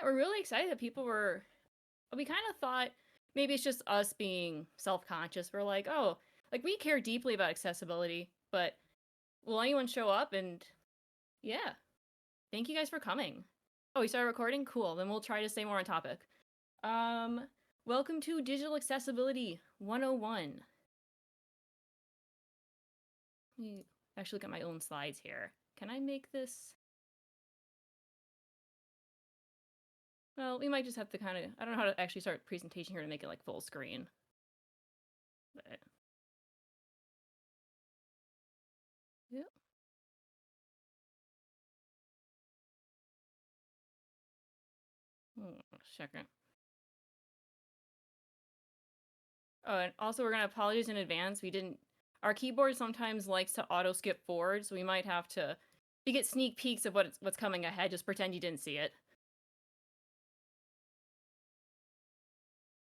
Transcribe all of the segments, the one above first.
we're really excited that people were. We kind of thought maybe it's just us being self-conscious. We're like, oh, like we care deeply about accessibility, but will anyone show up? And yeah, thank you guys for coming. Oh, we started recording? Cool. Then we'll try to stay more on topic. Um, Welcome to Digital Accessibility 101. Let me actually look at my own slides here. Can I make this? Well, we might just have to kind of, I don't know how to actually start presentation here to make it like full screen. But, yep. Second. Oh, and also we're gonna apologize in advance. Our keyboard sometimes likes to auto skip forward, so we might have to, you get sneak peeks of what's coming ahead. Just pretend you didn't see it.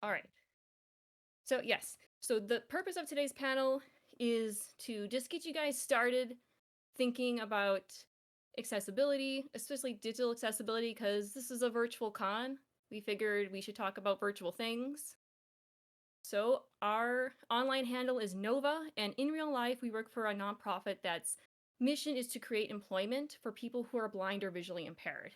All right. So yes, so the purpose of today's panel is to just get you guys started thinking about accessibility, especially digital accessibility, because this is a virtual con. We figured we should talk about virtual things. So our online handle is Nova, and in real life, we work for a nonprofit that's mission is to create employment for people who are blind or visually impaired.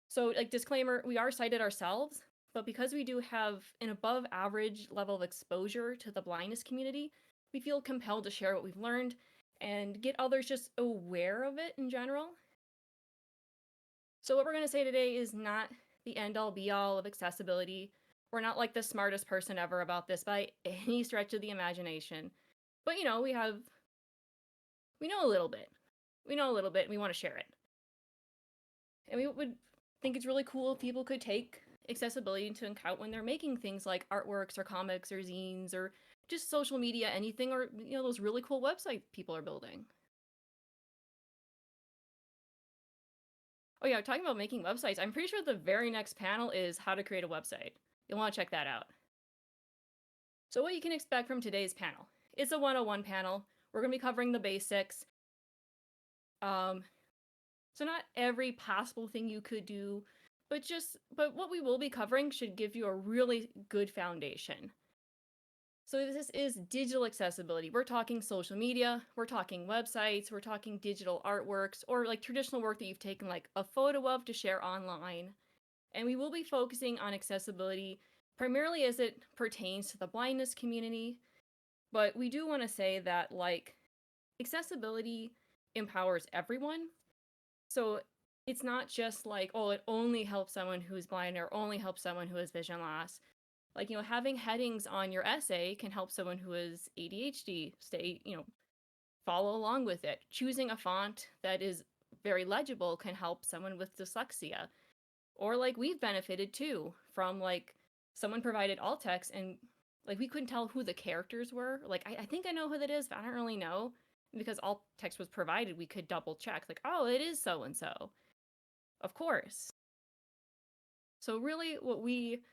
So, like, disclaimer, we are sighted ourselves, but because we do have an above average level of exposure to the blindness community, we feel compelled to share what we've learned and get others just aware of it in general. So, what we're going to say today is not the end all be all of accessibility. We're not like the smartest person ever about this by any stretch of the imagination. But, you know, we know a little bit. We know a little bit and we want to share it. And we would think it's really cool if people could take accessibility into account when they're making things like artworks or comics or zines or just social media, anything, or, you know, those really cool websites people are building. Oh yeah, talking about making websites, I'm pretty sure the very next panel is how to create a website. You'll want to check that out. So what you can expect from today's panel. It's a 101 panel. We're going to be covering the basics. So not every possible thing you could do, but what we will be covering should give you a really good foundation. So this is digital accessibility. We're talking social media, we're talking websites, we're talking digital artworks, or like traditional work that you've taken like a photo of to share online. And we will be focusing on accessibility primarily as it pertains to the blindness community. But we do want to say that like accessibility empowers everyone. So it's not just like, oh, it only helps someone who's blind or only helps someone who has vision loss. Like, you know, having headings on your essay can help someone who has ADHD stay, you know, follow along with it. Choosing a font that is very legible can help someone with dyslexia. Or like we've benefited too from like someone provided alt text and like we couldn't tell who the characters were. Like I think I know who that is, but I don't really know. Because alt text was provided, we could double check. Like, oh, it is so and so. Of course. So really what we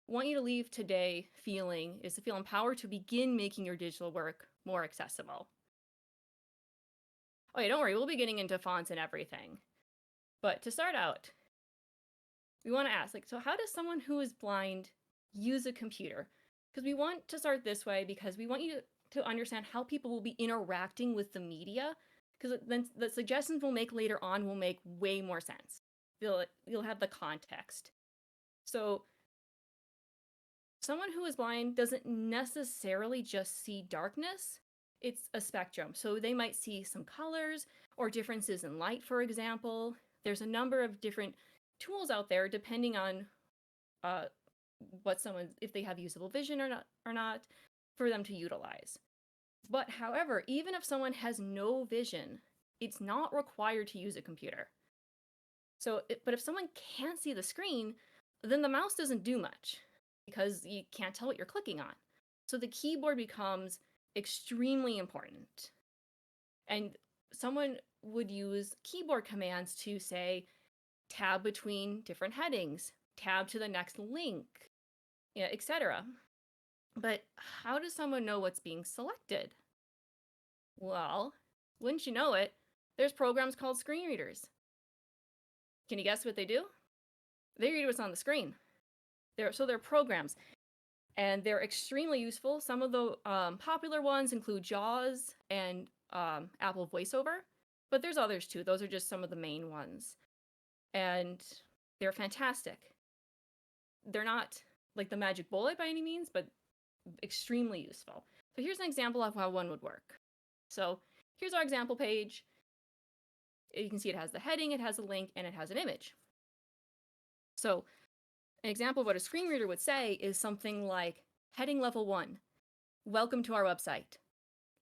want you to leave today feeling is to feel empowered to begin making your digital work more accessible. Oh yeah, don't worry, we'll be getting into fonts and everything. But to start out, we want to ask, like, so how does someone who is blind use a computer? Because we want to start this way because we want you to understand how people will be interacting with the media, because then the suggestions we'll make later on will make way more sense. You'll have the context. So someone who is blind doesn't necessarily just see darkness. It's a spectrum. So they might see some colors or differences in light, for example. There's a number of different tools out there depending on what someone, if they have usable vision or not, for them to utilize. But however, even if someone has no vision, it's not required to use a computer. But if someone can't see the screen, then the mouse doesn't do much because you can't tell what you're clicking on. So the keyboard becomes extremely important. And someone would use keyboard commands to say, tab between different headings, tab to the next link, yeah, etc. But how does someone know what's being selected? Well, wouldn't you know it, there's programs called screen readers. Can you guess what they do? They read what's on the screen. They're programs, and they're extremely useful. Some of the popular ones include JAWS and Apple VoiceOver, but there's others too. Those are just some of the main ones, and they're fantastic. They're not like the magic bullet by any means, but extremely useful. So here's an example of how one would work. So here's our example page. You can see it has the heading, it has a link, and it has an image. So an example of what a screen reader would say is something like, heading level 1, welcome to our website.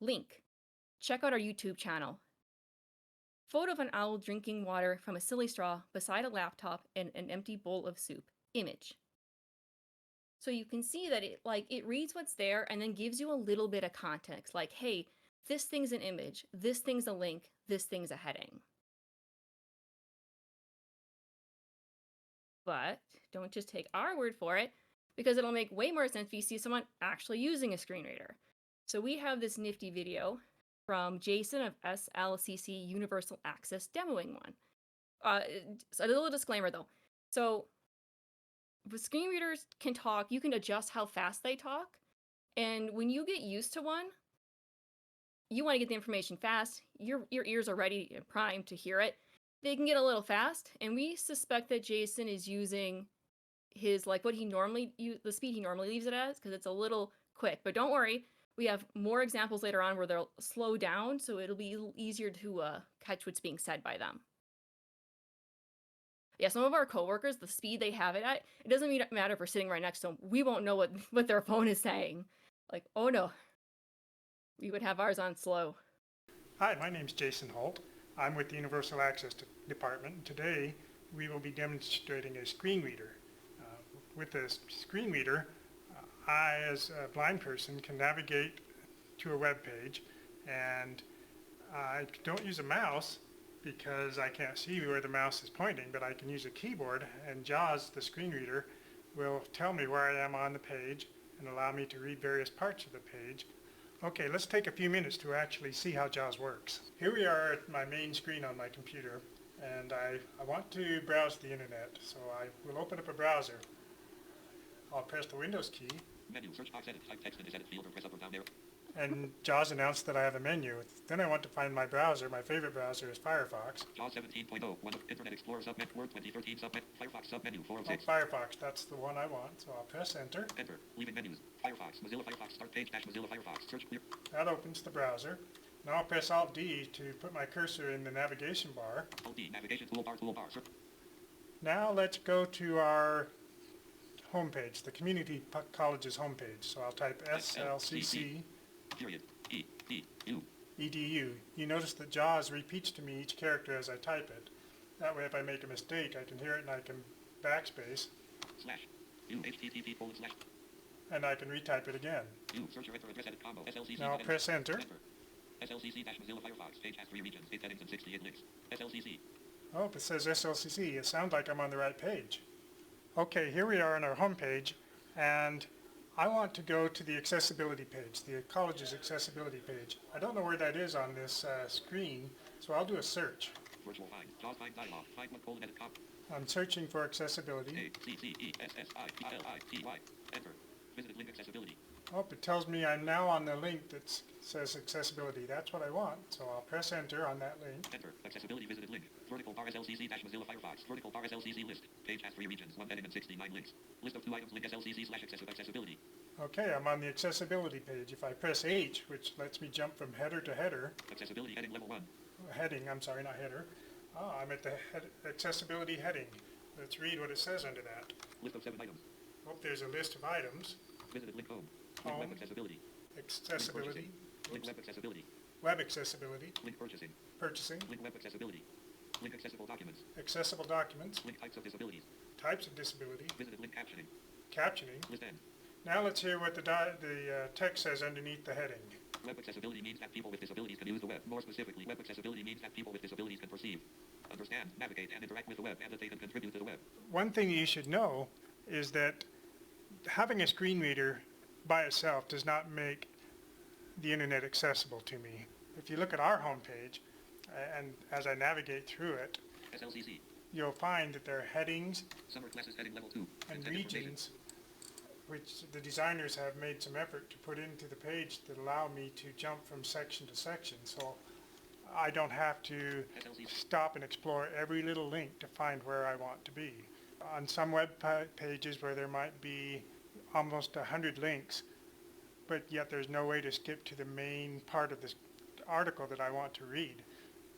Link, check out our YouTube channel. Photo of an owl drinking water from a silly straw beside a laptop and an empty bowl of soup. Image. So you can see that it reads what's there and then gives you a little bit of context, like, hey, this thing's an image, this thing's a link, this thing's a heading. But don't just take our word for it, because it'll make way more sense if you see someone actually using a screen reader. So we have this nifty video from Jason of SLCC Universal Access demoing one. So a little disclaimer though. So if screen readers can talk, you can adjust how fast they talk. And when you get used to one, you want to get the information fast. Your ears are ready and primed to hear it. They can get a little fast, and we suspect that Jason is using his, like, what he normally the speed he normally leaves it as, because it's a little quick. But don't worry, we have more examples later on where they'll slow down, so it'll be easier to catch what's being said by them. Yeah, some of our coworkers, the speed they have it at, it doesn't matter if we're sitting right next to them. We won't know what their phone is saying. Like, oh no, we would have ours on slow. Hi, my name's Jason Holt. I'm with the Universal Access Department. Today we will be demonstrating a screen reader. With a screen reader, I, as a blind person, can navigate to a web page, and I don't use a mouse because I can't see where the mouse is pointing, but I can use a keyboard, and JAWS, the screen reader, will tell me where I am on the page and allow me to read various parts of the page. Okay, let's take a few minutes to actually see how JAWS works. Here we are at my main screen on my computer, and I want to browse the internet, so I will open up a browser. I'll press the Windows key. Menu, search box, edit, type text in this edit field, or press up or down arrow. And JAWS announced that I have a menu. Then I want to find my browser. My favorite browser is Firefox. JAWS 17.0, one of Internet Explorer submit, Word 2013 submit, Firefox submenu, 406. Oh, Firefox, that's the one I want, so I'll press enter. Enter, leaving menus, Firefox, Mozilla Firefox, start page, Mozilla Firefox, search clear. That opens the browser. Now I'll press Alt-D to put my cursor in the navigation bar. Alt-D, navigation toolbar, search. Now let's go to our homepage, the community college's homepage. So I'll type SLCC period, E-D-U. EDU. You notice that JAWS repeats to me each character as I type it. That way if I make a mistake, I can hear it and I can backspace. Slash, U, HTTP, /. And I can retype it again. U, search your enter address edit combo, SLCC. Now I'll press enter. SLCC-Mozilla Firefox, page has 3 regions, 8 settings and 68 links. SLCC. Oh, it says SLCC. It sounds like I'm on the right page. Okay, here we are on our home page, and I want to go to the accessibility page, the college's accessibility page. I don't know where that is on this screen, so I'll do a search. Virtual find, JAWS find dialog, find one colon edit comp. I'm searching for accessibility. A-C-C-E-S-S-I-P-L-I-T-Y. Enter. Visited link accessibility. Oh, it tells me I'm now on the link that says accessibility. That's what I want, so I'll press enter on that link. Enter. Accessibility visited link. Vertical bar SLCC-Mozilla Firefox. Vertical bar SLCC list. Page has 3 regions, 1 heading and 69 links. List of 2 items, link SLCC/accessibility. Okay, I'm on the accessibility page. If I press H, which lets me jump from header to header. Accessibility heading level 1. Heading, I'm sorry, not header. I'm at the accessibility heading. Let's read what it says under that. List of 7 items. Oh, there's a list of items. Visited link home. Link Home. web accessibility. Accessibility. Link web accessibility. Web accessibility. Link purchasing. Purchasing. Link web accessibility. Link accessible documents. Accessible documents. Link types of disabilities. Types of disability. Visited link captioning. Captioning. List end. Now let's hear what the text says underneath the heading. Web accessibility means that people with disabilities can use the web. More specifically, web accessibility means that people with disabilities can perceive, understand, navigate, and interact with the web, and that they can contribute to the web. One thing you should know is that having a screen reader by itself does not make the internet accessible to me. If you look at our homepage, and as I navigate through it, SLCC. you'll find that there are headings Summer classes heading level 2. and Content information. regions, which the designers have made some effort to put into the page that allow me to jump from section to section. So I don't have to SLC. stop and explore every little link to find where I want to be. On some web pages where there might be almost 100 links, but yet there's no way to skip to the main part of this article that I want to read.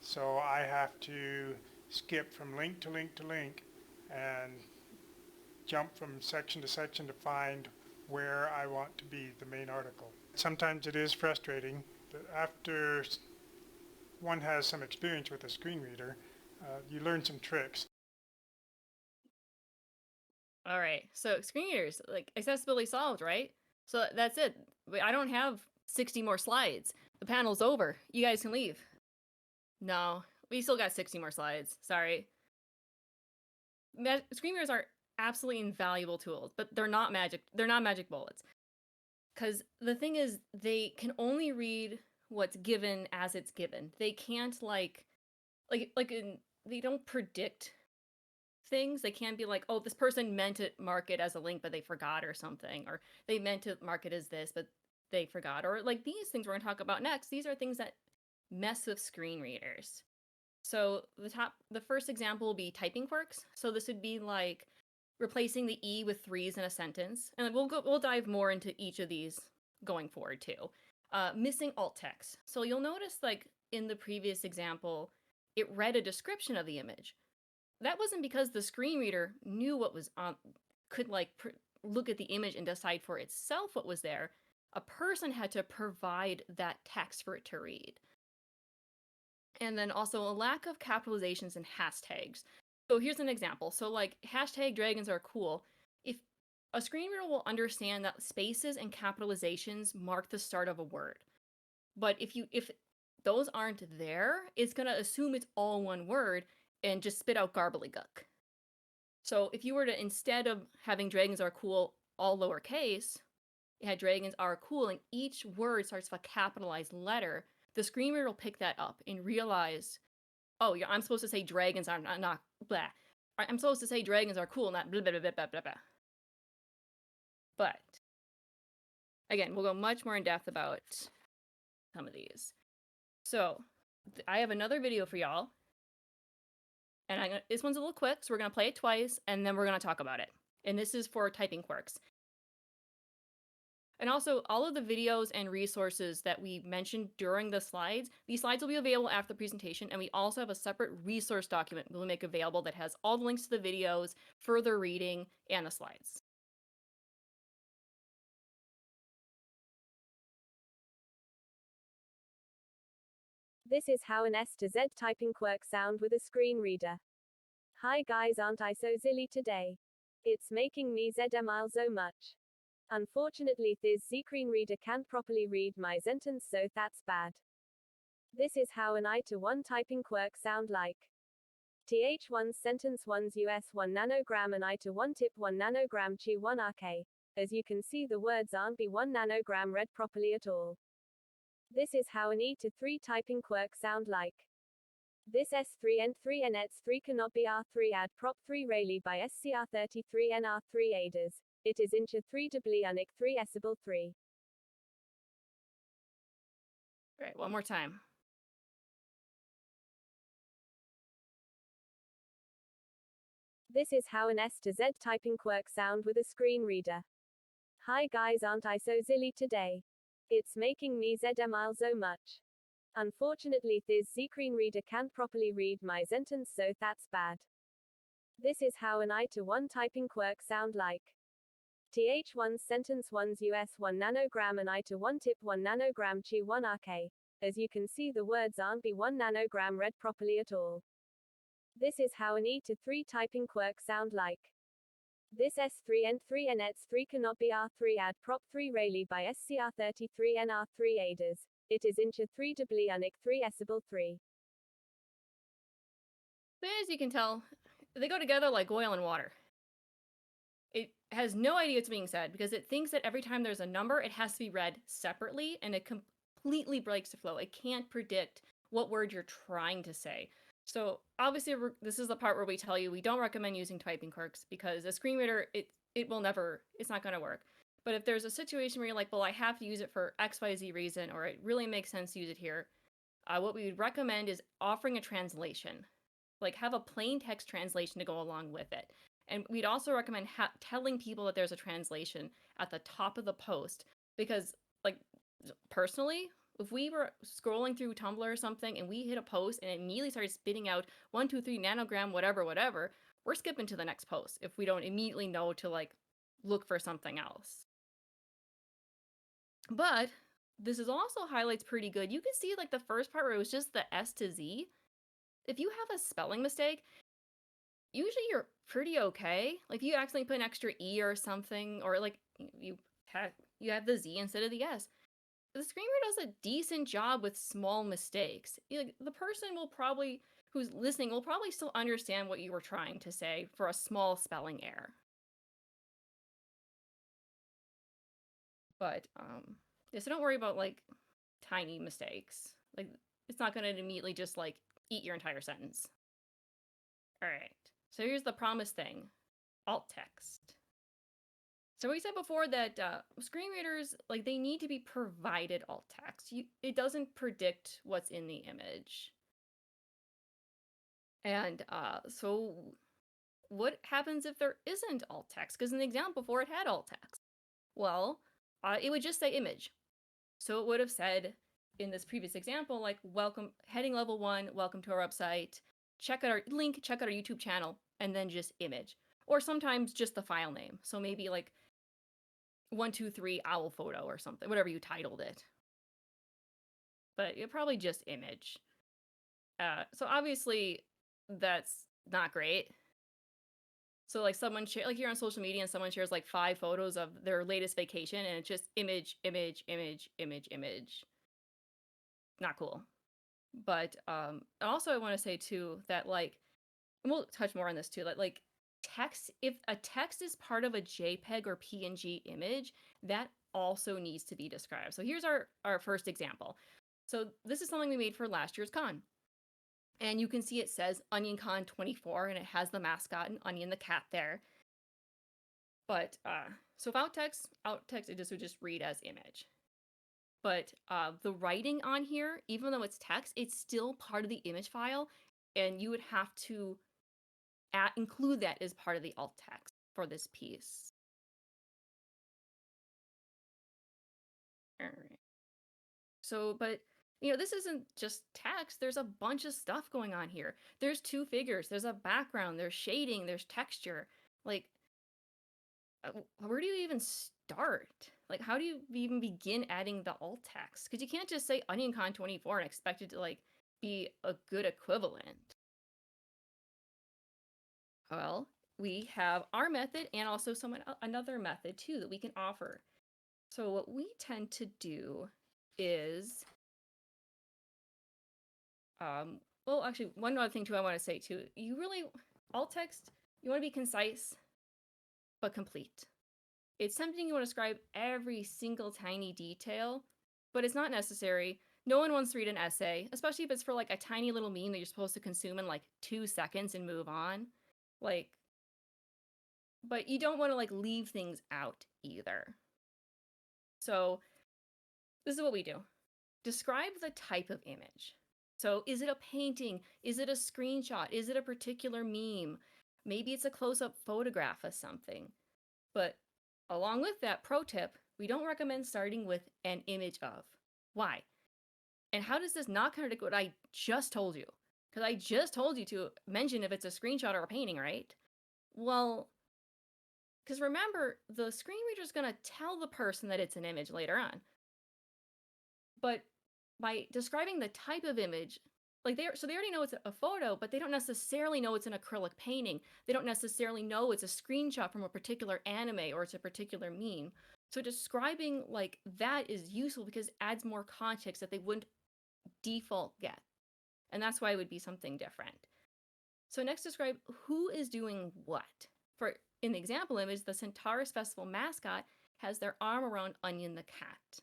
So I have to skip from link to link to link and jump from section to section to find where I want to be, the main article. Sometimes it is frustrating, but after one has some experience with a screen reader, you learn some tricks. All right. So screen readers, like accessibility solved, right? So that's it. I don't have 60 more slides. The panel's over. You guys can leave. No, we still got 60 more slides. Sorry. Screen readers are absolutely invaluable tools, but they're not magic. They're not magic bullets. Because the thing is, they can only read what's given as it's given. They can't they don't predict things. They can't be like, oh, this person meant to mark it as a link, but they forgot or something, or they meant to mark it as this, but they forgot, or like these things we're going to talk about next. These are things that mess with screen readers. So the first example will be typing quirks. So this would be like replacing the E with threes in a sentence, and we'll dive more into each of these going forward too. Missing alt text. So you'll notice, like in the previous example, it read a description of the image. That wasn't because the screen reader knew what was on, could look at the image and decide for itself what was there. A person had to provide that text for it to read. And then also a lack of capitalizations and hashtags. So here's an example. So like hashtag dragons are cool. If a screen reader will understand that spaces and capitalizations mark the start of a word. But if those aren't there, it's gonna assume it's all one word and just spit out garbly-guck. So if you were to, instead of having dragons are cool all lowercase, it had dragons are cool and each word starts with a capitalized letter, the screen reader will pick that up and realize, oh, yeah, I'm supposed to say dragons are not blah. I'm supposed to say dragons are cool, not blah, blah, blah, blah, blah, blah. But, again, we'll go much more in depth about some of these. So, I have another video for y'all. And this one's a little quick, so we're going to play it twice, and then we're going to talk about it. And this is for typing quirks. And also, all of the videos and resources that we mentioned during the slides, these slides will be available after the presentation, and we also have a separate resource document we'll make available that has all the links to the videos, further reading, and the slides. This is how an S to Z typing quirk sound with a screen reader. Hi guys, aren't I so silly today? It's making me ZML so much. Unfortunately this screen reader can't properly read my sentence, so that's bad. This is how an I to 1 typing quirk sound like. TH1 sentence 1's US 1 nanogram and I to 1 tip 1 nanogram chi 1 RK. As you can see the words aren't be 1 nanogram read properly at all. This is how an E to 3 typing quirk sound like. This S3N3 NX3 cannot be R3 add prop 3 Rayleigh by SCR33 NR3 ADAS. It is incha 3 doubly unic 3 esable 3. All right, one more time. This is how an S to Z typing quirk sound with a screen reader. Hi guys, aren't I so silly today? It's making me ZML so much. Unfortunately this screen reader can't properly read my sentence, so that's bad. This is how an I to 1 typing quirk sound like. TH1 sentence 1's US 1 nanogram and I to 1 tip 1 nanogram chi 1 RK. As you can see the words aren't be 1 nanogram read properly at all. This is how an E to 3 typing quirk sound like. This S3N3 NX3 cannot be R3 add prop 3 Rayleigh by SCR33 NR3 ADAS. It is incha 3 doubly unic 3 esable 3. But as you can tell, they go together like oil and water. It has no idea what's being said because it thinks that every time there's a number, it has to be read separately, and it completely breaks the flow. It can't predict what word you're trying to say. So obviously, this is the part where we tell you we don't recommend using typing quirks because a screen reader, it will never, it's not going to work. But if there's a situation where you're like, well, I have to use it for XYZ reason, or it really makes sense to use it here, what we would recommend is offering a translation. Like have a plain text translation to go along with it. And we'd also recommend telling people that there's a translation at the top of the post because, like, personally, if we were scrolling through Tumblr or something and we hit a post and it immediately started spitting out 123 nanogram, whatever, we're skipping to the next post if we don't immediately know to like look for something else. But this is also highlights pretty good. You can see like the first part where it was just the S to Z. If you have a spelling mistake, usually you're pretty okay. Like you accidentally put an extra E or something, or like you have the Z instead of the S. The screen reader does a decent job with small mistakes. The person who's listening will probably still understand what you were trying to say for a small spelling error. But yeah, so don't worry about like tiny mistakes. Like it's not going to immediately just like eat your entire sentence. All right. So here's the promised thing. Alt text. So we said before that screen readers, like they need to be provided alt text. It doesn't predict what's in the image. And so what happens if there isn't alt text? Because in the example before it had alt text. Well, it would just say image. So it would have said in this previous example, like welcome, heading level 1, welcome to our website, check out our YouTube channel, and then just image. Or sometimes just the file name. So maybe like 123 owl photo or something, whatever you titled it. But it probably just image. So obviously that's not great. So like someone like you're on social media and someone shares like 5 photos of their latest vacation and it's just image. Not cool. But also I want to say too that like, and we'll touch more on this too, that like text, if a text is part of a JPEG or PNG image, that also needs to be described. So here's our first example. So this is something we made for last year's con. And you can see it says OnionCon 24 and it has the mascot and Onion the cat there. But so if alt text, it just would just read as image. But the writing on here, even though it's text, it's still part of the image file, and you would have to include that as part of the alt text for this piece. All right. So, but this isn't just text. There's a bunch of stuff going on here. There's 2 figures. There's a background. There's shading. There's texture. Like, where do you even start? Like, how do you even begin adding the alt text? Because you can't just say OnionCon 24 and expect it to like be a good equivalent. Well, we have our method and also another method too that we can offer. So what we tend to do is, well, actually, one other thing too I want to say too, alt text, you want to be concise, but complete. It's something you want to describe every single tiny detail, but it's not necessary. No one wants to read an essay, especially if it's for like a tiny little meme that you're supposed to consume in like 2 seconds and move on. Like, but you don't want to like leave things out either. So this is what we do. Describe the type of image. So is it a painting? Is it a screenshot? Is it a particular meme? Maybe it's a close-up photograph of something. But along with that, pro tip, we don't recommend starting with an image of. Why? And how does this not contradict what I just told you? Because I just told you to mention if it's a screenshot or a painting, right? Well, because remember, the screen reader is going to tell the person that it's an image later on. But by describing the type of image, like they already know it's a photo, but they don't necessarily know it's an acrylic painting. They don't necessarily know it's a screenshot from a particular anime or it's a particular meme. So describing like that is useful because it adds more context that they wouldn't default get. And that's why it would be something different. So next, describe who is doing what. For in the example image, the Centaurus Festival mascot has their arm around Onion the cat.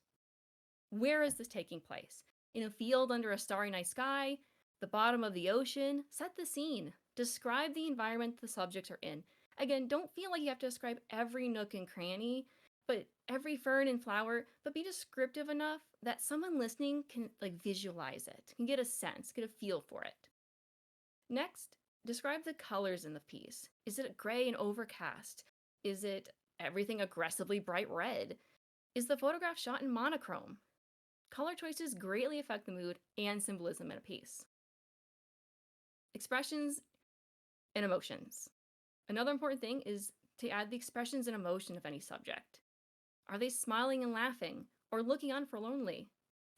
Where is this taking place? In a field under a starry night sky? The bottom of the ocean, set the scene. Describe the environment the subjects are in. Again, don't feel like you have to describe every nook and cranny, but every fern and flower, but be descriptive enough that someone listening can like visualize it, can get a sense, get a feel for it. Next, describe the colors in the piece. Is it gray and overcast? Is it everything aggressively bright red? Is the photograph shot in monochrome? Color choices greatly affect the mood and symbolism in a piece. Expressions and emotions. Another important thing is to add the expressions and emotion of any subject. Are they smiling and laughing or looking on forlornly?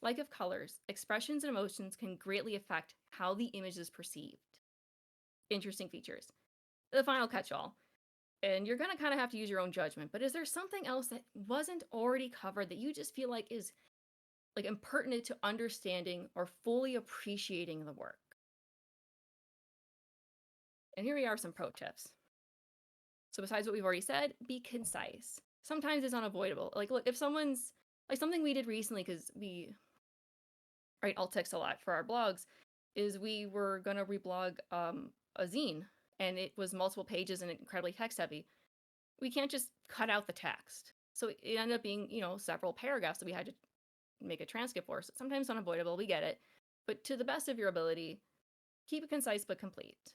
Like of colors, expressions and emotions can greatly affect how the image is perceived. Interesting features. The final catch-all. And you're going to kind of have to use your own judgment, but is there something else that wasn't already covered that you just feel like is like impertinent to understanding or fully appreciating the work? And here we are, some pro tips. So besides what we've already said, be concise. Sometimes it's unavoidable. Like, look, if someone's like something we did recently, because we write alt text a lot for our blogs, is we were gonna reblog a zine, and it was multiple pages and incredibly text heavy. We can't just cut out the text, so it ended up being several paragraphs that we had to make a transcript for. So sometimes unavoidable, we get it, but to the best of your ability, keep it concise but complete.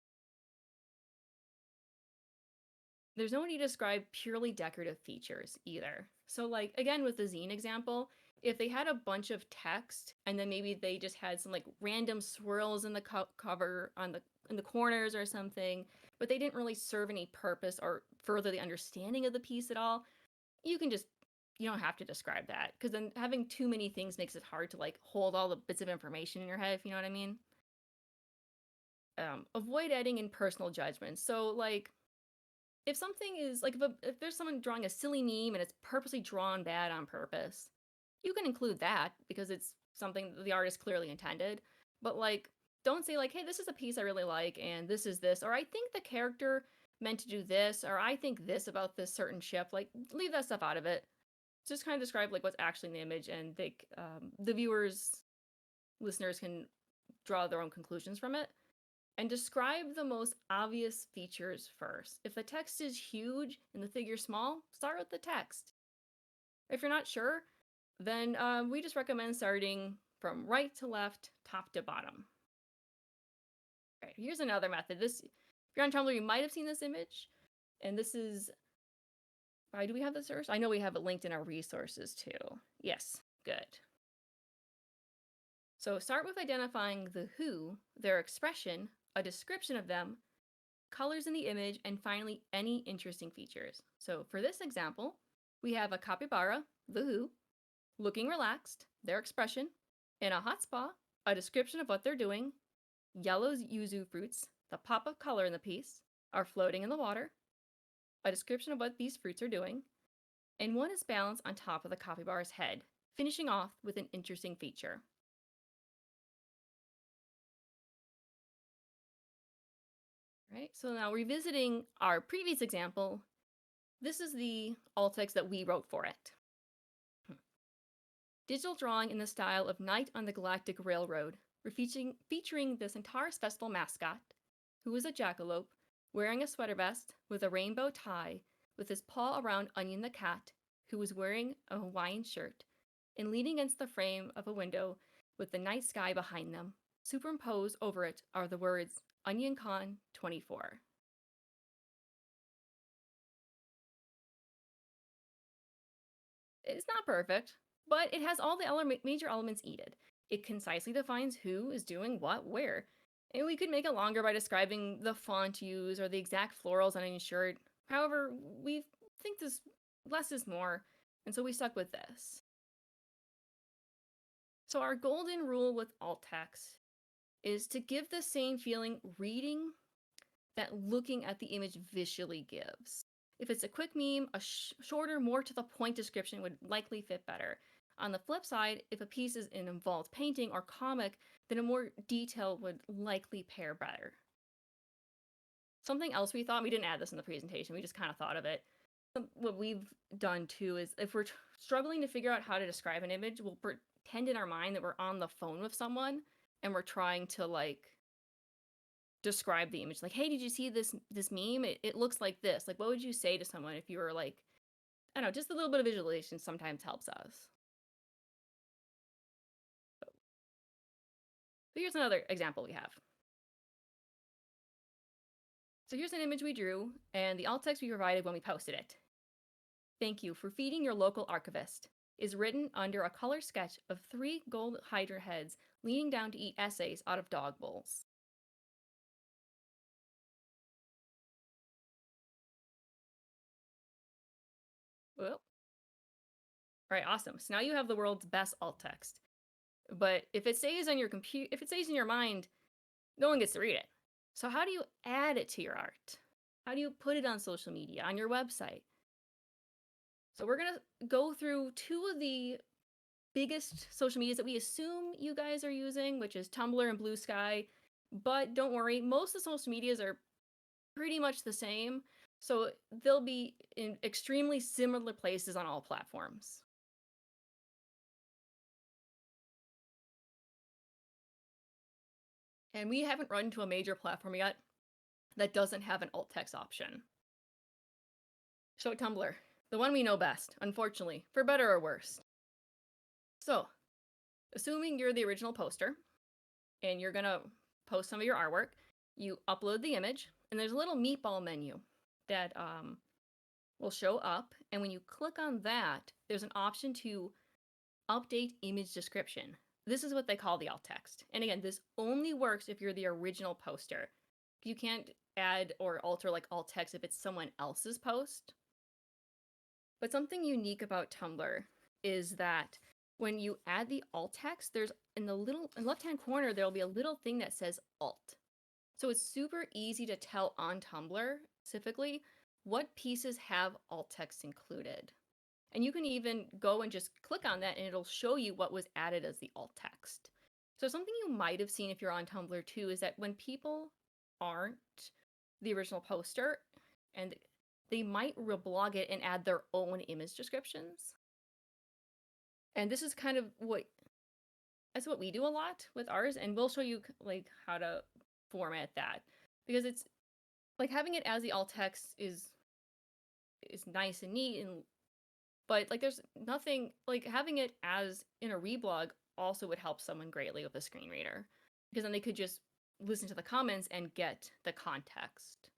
There's no need to describe purely decorative features either. So like, again, with the zine example, if they had a bunch of text and then maybe they just had some like random swirls in the cover in the corners or something, but they didn't really serve any purpose or further the understanding of the piece at all, you don't have to describe that, because then having too many things makes it hard to like hold all the bits of information in your head, if you know what I mean. Avoid adding in personal judgments. So like, if something is like, if there's someone drawing a silly meme and it's purposely drawn bad on purpose, you can include that because it's something that the artist clearly intended. But like, don't say like, hey, this is a piece I really like and this is this, or I think the character meant to do this, or I think this about this certain ship. Like, leave that stuff out of it. Just kind of describe like what's actually in the image, and the listeners can draw their own conclusions from it. And describe the most obvious features first. If the text is huge and the figure small, start with the text. If you're not sure, then we just recommend starting from right to left, top to bottom. All right, here's another method. If you're on Tumblr, you might have seen this image. And this is, do we have this source? I know we have it linked in our resources too. Yes, good. So start with identifying the who, their expression, a description of them, colors in the image, and finally any interesting features. So for this example, we have a capybara, the who, looking relaxed, their expression, in a hot spa, a description of what they're doing, yellow yuzu fruits, the pop of color in the piece, are floating in the water, a description of what these fruits are doing, and one is balanced on top of the capybara's head, finishing off with an interesting feature. Right, so now revisiting our previous example, this is the alt text that we wrote for it. Digital drawing in the style of Night on the Galactic Railroad, featuring the Centaurus Festival mascot, who is a jackalope, wearing a sweater vest with a rainbow tie, with his paw around Onion the cat, who is wearing a Hawaiian shirt, and leaning against the frame of a window with the night sky behind them. Superimposed over it are the words OnionCon 24. It's not perfect, but it has all the major elements needed. It concisely defines who is doing what where. And we could make it longer by describing the font used or the exact florals on any shirt. However, we think this less is more, and so we stuck with this. So our golden rule with alt text is to give the same feeling reading that looking at the image visually gives. If it's a quick meme, a shorter, more to the point description would likely fit better. On the flip side, if a piece is an involved painting or comic, then a more detail would likely pair better. Something else we thought, we didn't add this in the presentation, we just kind of thought of it. What we've done too is if we're struggling to figure out how to describe an image, we'll pretend in our mind that we're on the phone with someone and we're trying to like describe the image. Like, hey, did you see this meme? It looks like this. Like, what would you say to someone if you were like, I don't know, just a little bit of visualization sometimes helps us. So here's another example we have. So here's an image we drew and the alt text we provided when we posted it. Thank you for feeding your local archivist is written under a color sketch of 3 gold hydra heads leaning down to eat essays out of dog bowls. Well, all right, awesome. So now you have the world's best alt text. But if it stays on your computer, if it stays in your mind, no one gets to read it. So how do you add it to your art? How do you put it on social media, on your website? So we're gonna go through 2 of the biggest social medias that we assume you guys are using, which is Tumblr and Blue Sky. But don't worry, most of the social medias are pretty much the same. So they'll be in extremely similar places on all platforms. And we haven't run into a major platform yet that doesn't have an alt text option. So Tumblr, the one we know best, unfortunately, for better or worse. So, assuming you're the original poster and you're gonna post some of your artwork, you upload the image, and there's a little meatball menu that will show up. And when you click on that, there's an option to update image description. This is what they call the alt text. And again, this only works if you're the original poster. You can't add or alter like alt text if it's someone else's post. But something unique about Tumblr is that when you add the alt text, there's in the left-hand corner, there'll be a little thing that says alt. So it's super easy to tell on Tumblr specifically what pieces have alt text included. And you can even go and just click on that and it'll show you what was added as the alt text. So something you might have seen if you're on Tumblr too is that when people aren't the original poster and they might reblog it and add their own image descriptions. And this is kind of that's what we do a lot with ours, and we'll show you like how to format that, because it's like having it as the alt text is nice and neat, but like there's nothing like having it as in a reblog also would help someone greatly with a screen reader, because then they could just listen to the comments and get the context.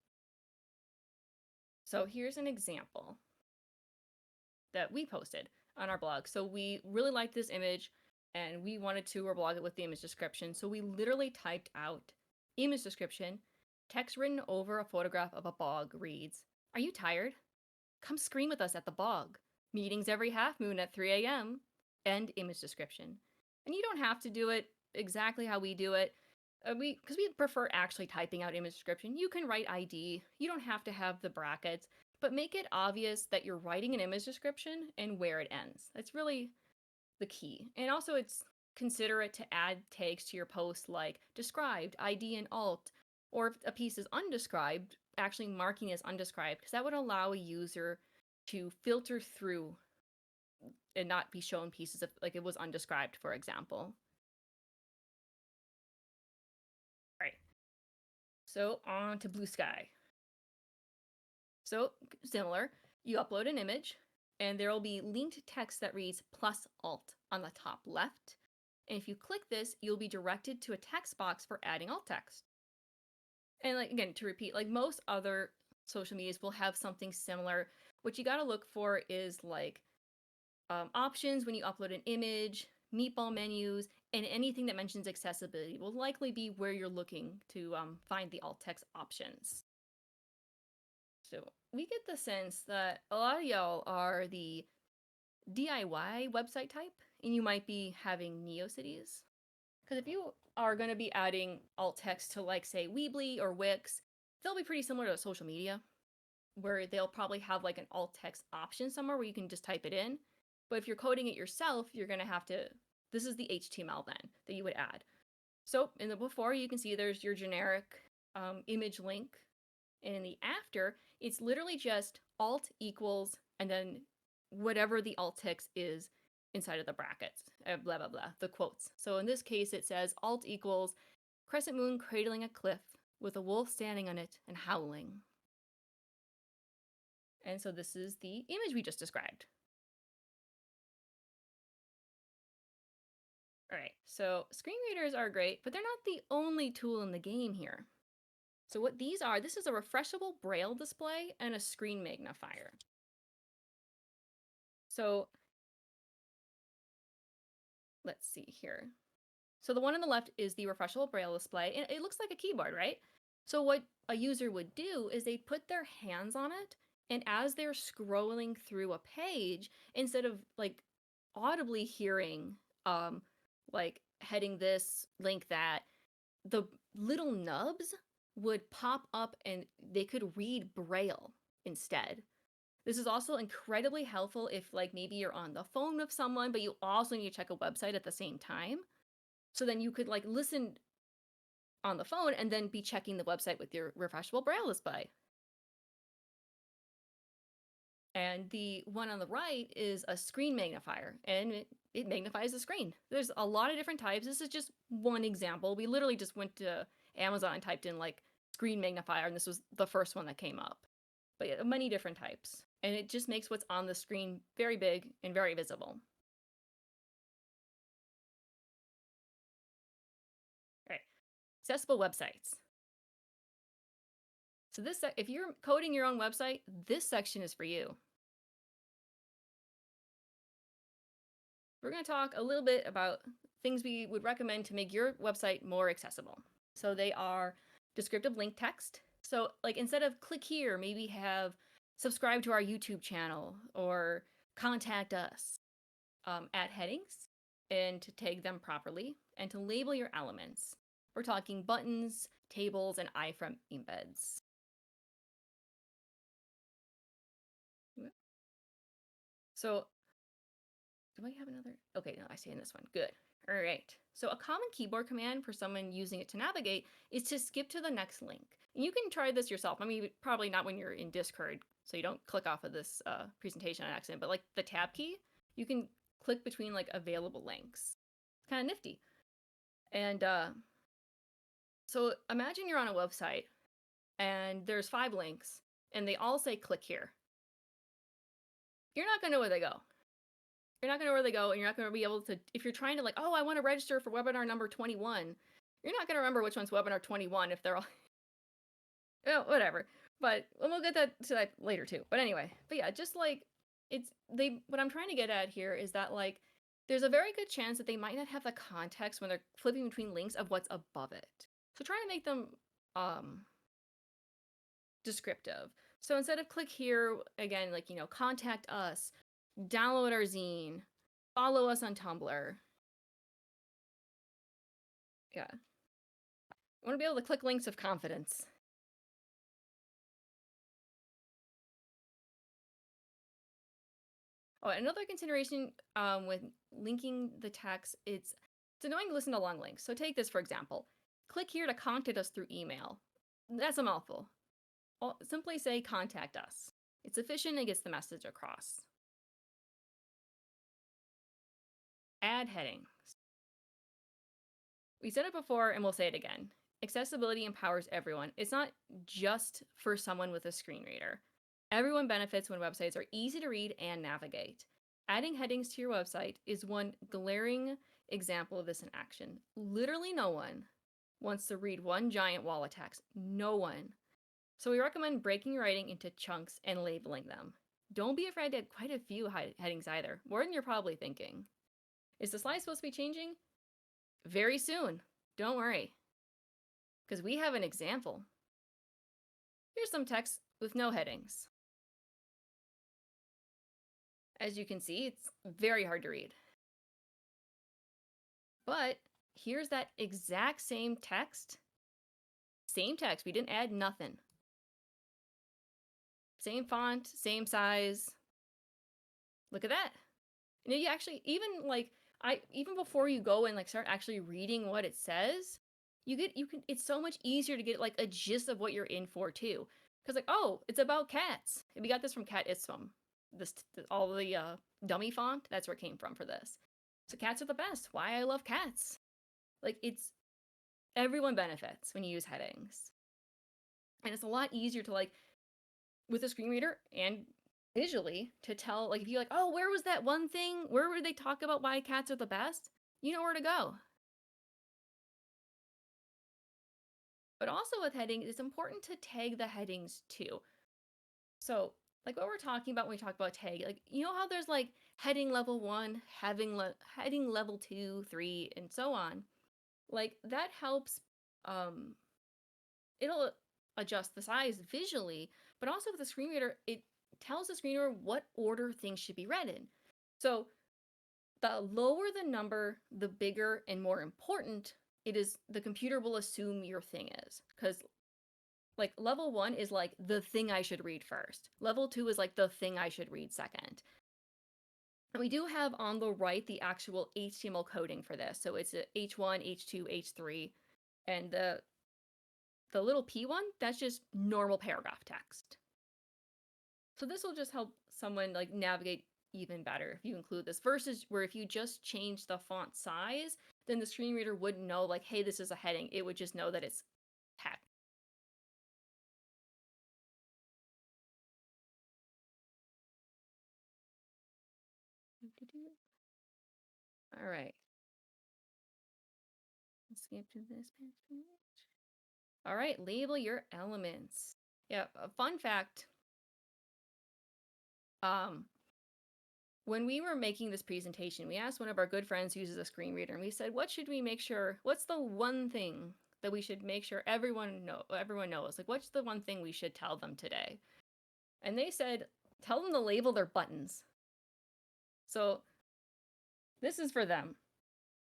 So here's an example that we posted on our blog. So we really liked this image and we wanted to reblog it with the image description. So we literally typed out image description, text written over a photograph of a bog reads, "Are you tired? Come scream with us at the bog. Meetings every half moon at 3 a.m. End image description." And you don't have to do it exactly how we do it. Because we prefer actually typing out image description. You can write ID. You don't have to have the brackets, but make it obvious that you're writing an image description and where it ends. That's really the key. And also it's considerate to add tags to your post like described, ID and alt, or if a piece is undescribed, actually marking as undescribed, because that would allow a user to filter through and not be shown pieces of like it was undescribed, for example. So on to Blue Sky. So similar, you upload an image and there will be linked text that reads +alt on the top left. And if you click this, you'll be directed to a text box for adding alt text. And like again, to repeat, like most other social medias will have something similar. What you got to look for is like options when you upload an image, meatball menus, and anything that mentions accessibility will likely be where you're looking to find the alt text options. So we get the sense that a lot of y'all are the DIY website type, and you might be having NeoCities. Because if you are going to be adding alt text to like say Weebly or Wix, they'll be pretty similar to social media, where they'll probably have like an alt text option somewhere where you can just type it in. But if you're coding it yourself, you're going to have to, this is the HTML then that you would add. So in the before, you can see there's your generic image link. And in the after, it's literally just alt equals and then whatever the alt text is inside of the brackets, blah, blah, blah, the quotes. So in this case, it says alt equals crescent moon cradling a cliff, with a wolf standing on it and howling. And so this is the image we just described. All right, so screen readers are great, but they're not the only tool in the game here. So what these are, this is a refreshable braille display and a screen magnifier. So let's see here. So the one on the left is the refreshable braille display, and it looks like a keyboard, right? So what a user would do is they put their hands on it, and as they're scrolling through a page, instead of like audibly hearing like heading this, link that, the little nubs would pop up and they could read braille instead. This is also incredibly helpful if like maybe you're on the phone with someone, but you also need to check a website at the same time. So then you could like listen on the phone and then be checking the website with your refreshable braille display. And the one on the right is a screen magnifier, and it magnifies the screen. There's a lot of different types. This is just one example. We literally just went to Amazon and typed in like screen magnifier, and this was the first one that came up. But yeah, many different types. And it just makes what's on the screen very big and very visible. All right, accessible websites. So this, if you're coding your own website, this section is for you. We're going to talk a little bit about things we would recommend to make your website more accessible. So they are descriptive link text. So like instead of click here, maybe have subscribe to our YouTube channel or contact us. Add headings and to tag them properly and to label your elements. We're talking buttons, tables, and iframe embeds. So do I have another? Okay, no, I see in this one. Good. All right. So a common keyboard command for someone using it to navigate is to skip to the next link. And you can try this yourself. I mean, probably not when you're in Discord, so you don't click off of this presentation on accident, but like the tab key, you can click between like available links. It's kind of nifty. And so imagine you're on a website and there's 5 links and they all say click here. You're not going to know where they go. You're not going to know where they go, and you're not going to be able to, if you're trying to like, oh, I want to register for webinar number 21, you're not going to remember which one's webinar 21 if they're all, oh, whatever. But we'll get to that later too. But anyway, but yeah, just like what I'm trying to get at here is that like, there's a very good chance that they might not have the context when they're flipping between links of what's above it. So try to make them descriptive. So instead of click here, again, like, contact us, download our zine, follow us on Tumblr. Yeah. I want to be able to click links with confidence. Oh, another consideration with linking the text, it's annoying to listen to long links. So take this, for example. Click here to contact us through email. That's a mouthful. Simply say contact us. It's efficient and gets the message across. Add headings. We said it before and we'll say it again. Accessibility empowers everyone. It's not just for someone with a screen reader. Everyone benefits when websites are easy to read and navigate. Adding headings to your website is one glaring example of this in action. Literally no one wants to read one giant wall of text. No one. So we recommend breaking your writing into chunks and labeling them. Don't be afraid to add quite a few headings either, more than you're probably thinking. Is the slide supposed to be changing? Very soon. Don't worry. Because we have an example. Here's some text with no headings. As you can see, it's very hard to read. But here's that exact same text. Same text. We didn't add nothing. Same font, same size. Look at that. And you actually, even before you go and like start actually reading what it says, it's so much easier to get like a gist of what you're in for too. Because like, oh, it's about cats. And we got this from Cat Isfum. All the dummy font, that's where it came from for this. So cats are the best. Why I love cats. Like everyone benefits when you use headings. And it's a lot easier to like with a screen reader and visually to tell, like if you like, oh, where was that one thing? Where would they talk about why cats are the best? You know where to go. But also with heading, it's important to tag the headings too. So like what we're talking about when we talk about tag, like you know how there's like heading level 1, heading level 2, 3, and so on. Like that helps it'll adjust the size visually, but also with the screen reader, it tells the screen reader what order things should be read in. So the lower the number, the bigger and more important it is, the computer will assume your thing is. Because like level 1 is like the thing I should read first. Level 2 is like the thing I should read second. And we do have on the right the actual HTML coding for this. So it's a H1, H2, H3, and the little P1, that's just normal paragraph text. So this will just help someone like navigate even better if you include this, versus where if you just change the font size, then the screen reader wouldn't know like, hey, this is a heading. It would just know that it's text. All right. Let's skip to this page. All right, label your elements. Yeah, a fun fact. When we were making this presentation, we asked one of our good friends who uses a screen reader, and we said, what should we make sure, what's the one thing that we should make sure everyone knows? Like, what's the one thing we should tell them today? And they said, tell them to label their buttons. So this is for them.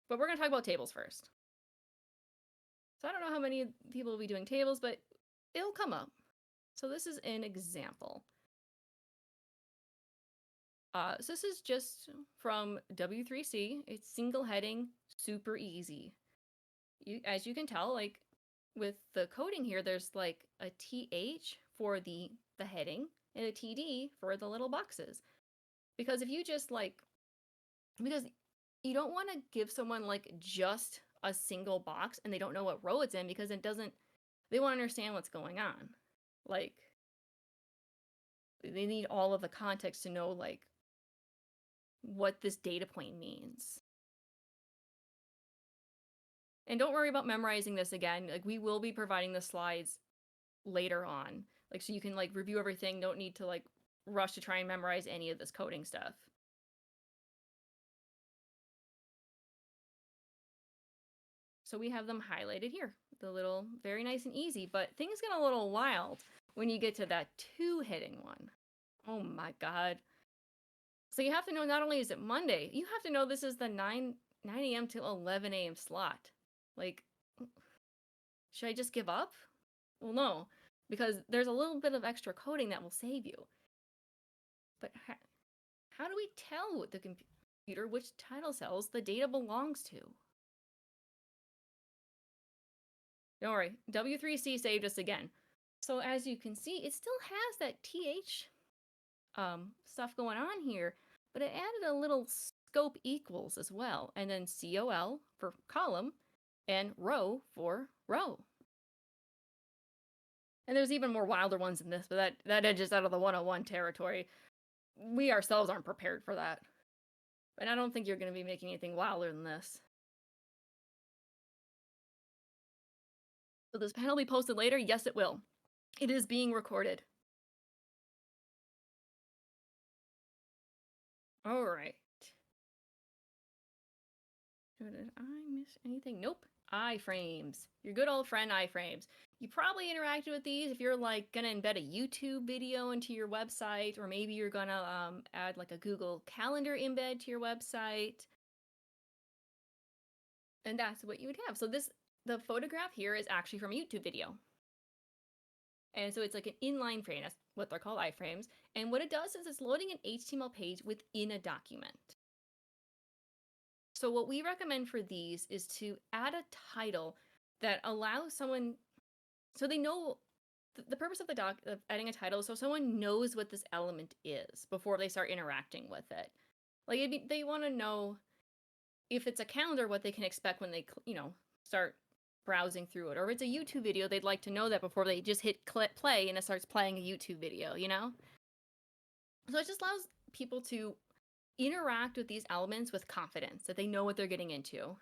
But we're going to talk about tables first. So I don't know how many people will be doing tables, but it'll come up. So this is an example. So this is just from W3C. It's single heading, super easy. As you can tell, like with the coding here, there's like a TH for the heading and a TD for the little boxes. Because if you just like, because you don't want to give someone like just a single box and they don't know what row it's in, because it doesn't, they won't understand what's going on. Like they need all of the context to know like what this data point means. And don't worry about memorizing this again. Like we will be providing the slides later on. Like so you can like review everything. Don't need to like rush to try and memorize any of this coding stuff. So we have them highlighted here. The little, very nice and easy, but things get a little wild when you get to that 2 heading one. Oh my God. So you have to know not only is it Monday, you have to know this is the 9 a.m. to 11 a.m. slot. Like, should I just give up? Well, no, because there's a little bit of extra coding that will save you. But how do we tell the computer which title cells the data belongs to? Don't worry, W3C saved us again. So as you can see, it still has that TH stuff going on here, but it added a little scope equals as well, and then COL for column and row for row. And there's even more wilder ones in this, but that edges out of the 101 territory. We ourselves aren't prepared for that. But I don't think you're going to be making anything wilder than this. Will this panel be posted later? Yes, it will. It is being recorded. All right. Did I miss anything? Nope. iframes. Your good old friend iframes. You probably interacted with these if you're like gonna embed a YouTube video into your website, or maybe you're gonna add like a Google Calendar embed to your website. And that's what you would have. So the photograph here is actually from a YouTube video. And so it's like an inline frame. That's what they're called iframes. And what it does is it's loading an HTML page within a document. So what we recommend for these is to add a title that allows someone, so they know the purpose of of adding a title, so someone knows what this element is before they start interacting with it. Like they want to know if it's a calendar, what they can expect when they, start browsing through it. Or if it's a YouTube video, they'd like to know that before they just hit play and it starts playing a YouTube video, you know? So it just allows people to interact with these elements with confidence, that they know what they're getting into.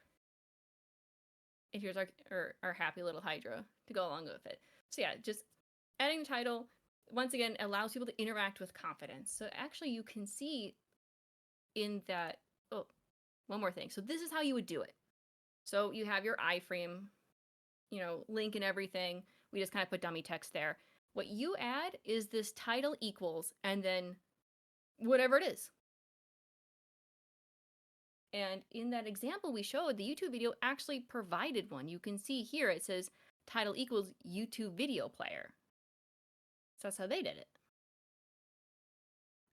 And here's our happy little Hydra to go along with it. So yeah, just adding the title, once again, allows people to interact with confidence. So actually you can see in that, oh, one more thing. So this is how you would do it. So you have your iframe, you know, link and everything. We just kind of put dummy text there. What you add is this title equals, and then whatever it is. And in that example we showed, the YouTube video actually provided one. You can see here it says title equals YouTube video player. So that's how they did it.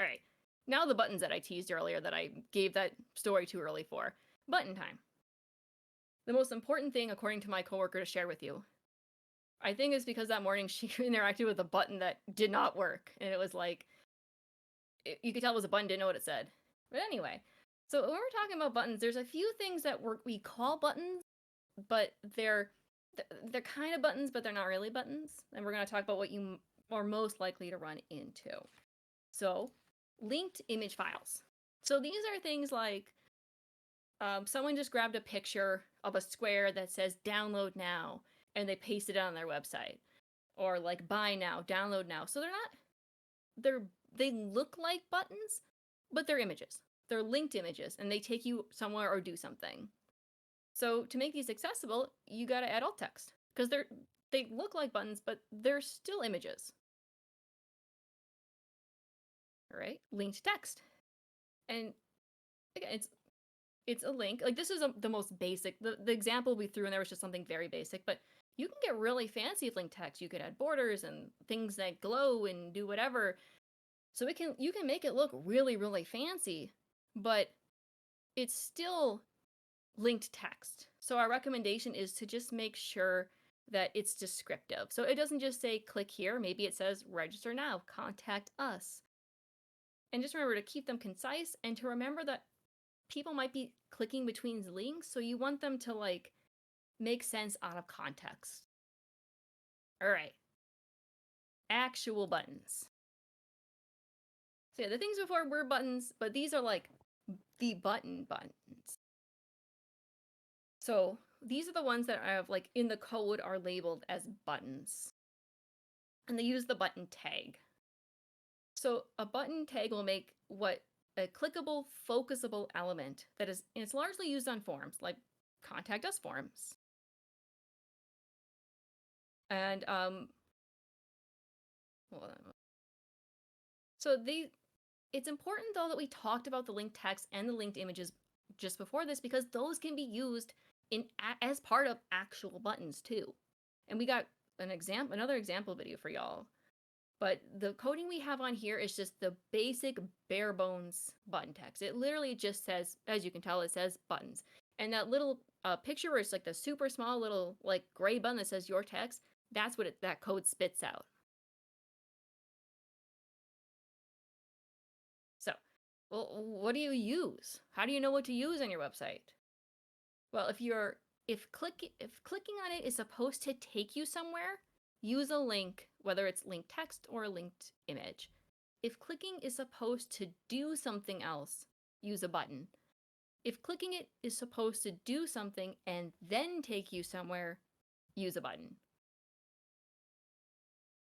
All right, now the buttons that I teased earlier that I gave that story too early for. Button time. The most important thing, according to my coworker, to share with you. I think it's because that morning she interacted with a button that did not work. And it was like, you could tell it was a button, didn't know what it said. But anyway, so when we're talking about buttons, there's a few things that we call buttons, but they're kind of buttons, but they're not really buttons. And we're going to talk about what you are most likely to run into. So, linked image files. So these are things like someone just grabbed a picture of a square that says download now, and they pasted it on their website. Or like buy now, download now. So they look like buttons, but they're images. They're linked images, and they take you somewhere or do something. So to make these accessible, you got to add alt text, because they look like buttons, but they're still images. All right, linked text. And again, it's a link. Like this is the most basic. The example we threw in there was just something very basic, but you can get really fancy with linked text. You could add borders and things that glow and do whatever. So you can make it look really, really fancy, but it's still linked text. So our recommendation is to just make sure that it's descriptive. So it doesn't just say click here. Maybe it says register now, contact us. And just remember to keep them concise and to remember that people might be clicking between links, so you want them to like make sense out of context. All right. Actual buttons. So yeah, the things before were buttons, but these are like the buttons. So these are the ones that I have like in the code are labeled as buttons. And they use the button tag. So a button tag will make what a clickable, focusable element that is, and it's largely used on forums, like contact us forums. And so it's important though that we talked about the linked text and the linked images just before this, because those can be used as part of actual buttons too. And we got another example video for y'all. But the coding we have on here is just the basic bare bones button text. It literally just says, as you can tell, it says buttons. And that little picture where it's like the super small little like gray button that says your text, that's what that code spits out. So, well, what do you use? How do you know what to use on your website? Well, if clicking on it is supposed to take you somewhere, use a link, whether it's linked text or a linked image. If clicking is supposed to do something else, use a button. If clicking it is supposed to do something and then take you somewhere, use a button.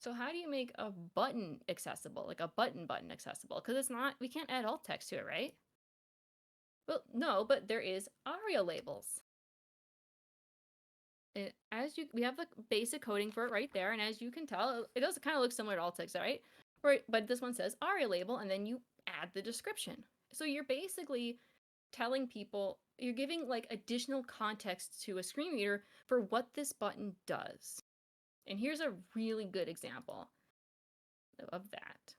So how do you make a button accessible, like a button accessible? Because we can't add alt text to it, right? Well, no, but there is ARIA labels. We have the basic coding for it right there, and as you can tell, it does kind of look similar to alt text, right? Right, but this one says ARIA label, and then you add the description. So you're basically telling people, you're giving like additional context to a screen reader for what this button does. And here's a really good example of that.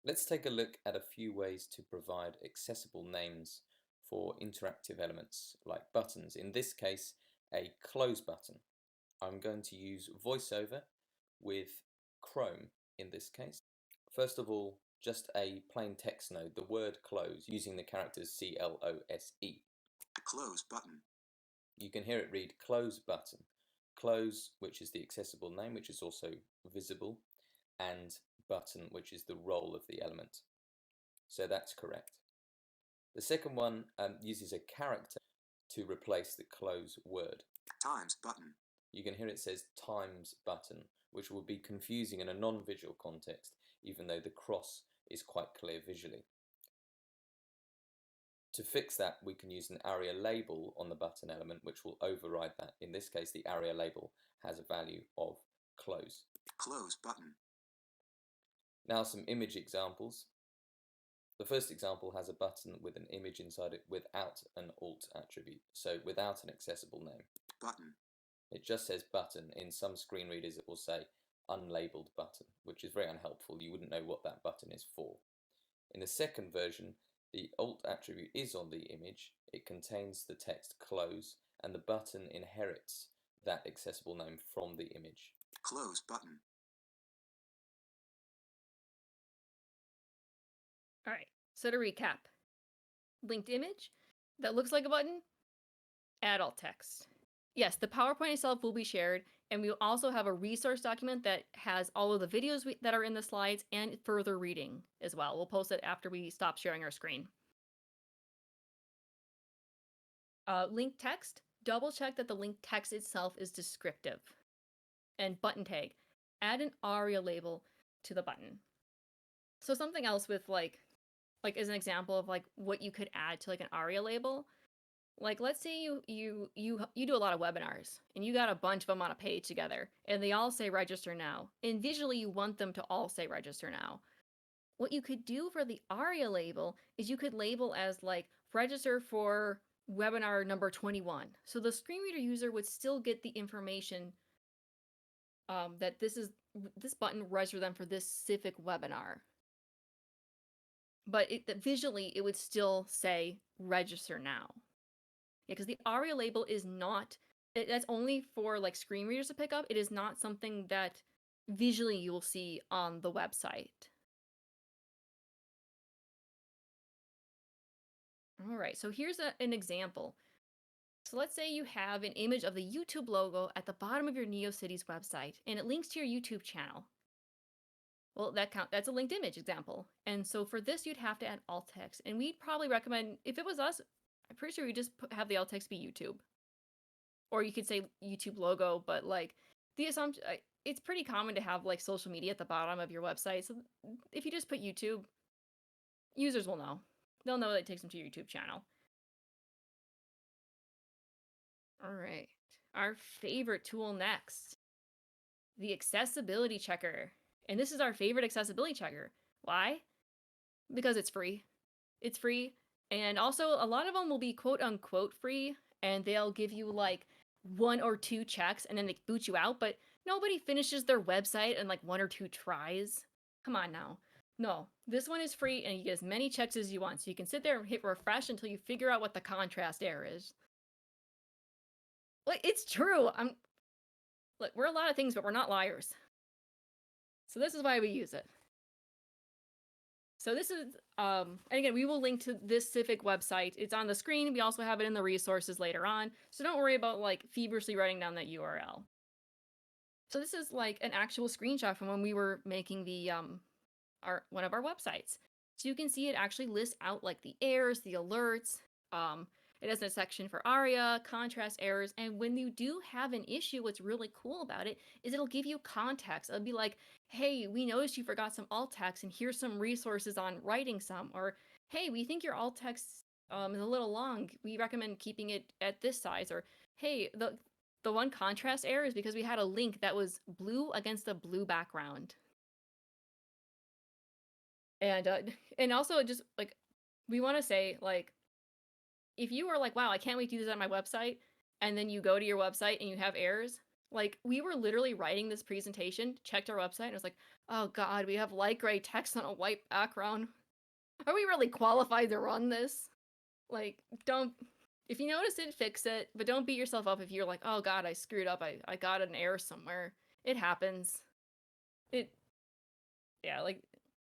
Let's take a look at a few ways to provide accessible names for interactive elements like buttons. In this case, a close button. I'm going to use VoiceOver with Chrome in this case. First of all, just a plain text node, the word close, using the characters CLOSE. Close button. You can hear it read close button. Close, which is the accessible name, which is also visible, and button, which is the role of the element. So that's correct. The second one uses a character to replace the close word. Times button. You can hear it says times button, which will be confusing in a non-visual context, even though the cross is quite clear visually. To fix that, we can use an ARIA label on the button element, which will override that. In this case, the ARIA label has a value of close. Close button. Now some image examples. The first example has a button with an image inside it without an alt attribute, so without an accessible name. Button. It just says button. In some screen readers it will say unlabeled button, which is very unhelpful. You wouldn't know what that button is for. In the second version, the alt attribute is on the image, it contains the text close, and the button inherits that accessible name from the image. Close button. All right, so to recap, linked image that looks like a button, add alt text. Yes, the PowerPoint itself will be shared, and we will also have a resource document that has all of the videos that are in the slides and further reading as well. We'll post it after we stop sharing our screen. Linked text, double check that the linked text itself is descriptive. And button tag, add an ARIA label to the button. So something else with like as an example of like what you could add to like an ARIA label. Like let's say you do a lot of webinars and you got a bunch of them on a page together and they all say register now. And visually you want them to all say register now. What you could do for the ARIA label is you could label as like register for webinar number 21. So the screen reader user would still get the information that this button register them for this specific webinar. But visually it would still say register now. Yeah, because the ARIA label is not, that's only for like screen readers to pick up. It is not something that visually you will see on the website. All right, so here's an example. So let's say you have an image of the YouTube logo at the bottom of your NeoCities website, and it links to your YouTube channel. Well, that's a linked image example. And so for this, you'd have to add alt text. And we'd probably recommend, if it was us, I'm pretty sure we just have the alt text be YouTube. Or you could say YouTube logo, but like the assumption, it's pretty common to have like social media at the bottom of your website. So if you just put YouTube, users will know. They'll know that it takes them to your YouTube channel. All right, our favorite tool next, the accessibility checker. And this is our favorite accessibility checker. Why? Because it's free. It's free. And also a lot of them will be quote unquote free and they'll give you like 1 or 2 checks and then they boot you out, but nobody finishes their website in like 1 or 2 tries. Come on now. No, this one is free and you get as many checks as you want. So you can sit there and hit refresh until you figure out what the contrast error is. Like, it's true. Look, we're a lot of things, but we're not liars. So this is why we use it. So this is, and again, we will link to this specific website. It's on the screen. We also have it in the resources later on. So don't worry about like feverishly writing down that URL. So this is like an actual screenshot from when we were making the, one of our websites. So you can see it actually lists out like the errors, the alerts. It has a section for ARIA, contrast errors, and when you do have an issue, what's really cool about it is it'll give you context. It'll be like, hey, we noticed you forgot some alt text, and here's some resources on writing some. Or, hey, we think your alt text is a little long. We recommend keeping it at this size. Or, hey, the one contrast error is because we had a link that was blue against a blue background. And also just like, we want to say like, if you are like, wow, I can't wait to use that on my website, and then you go to your website and you have errors, like we were literally writing this presentation, checked our website, and it was like, oh God, we have light gray text on a white background. Are we really qualified to run this? Like, if you notice it, fix it, but don't beat yourself up if you're like, oh God, I screwed up, I got an error somewhere. It happens. But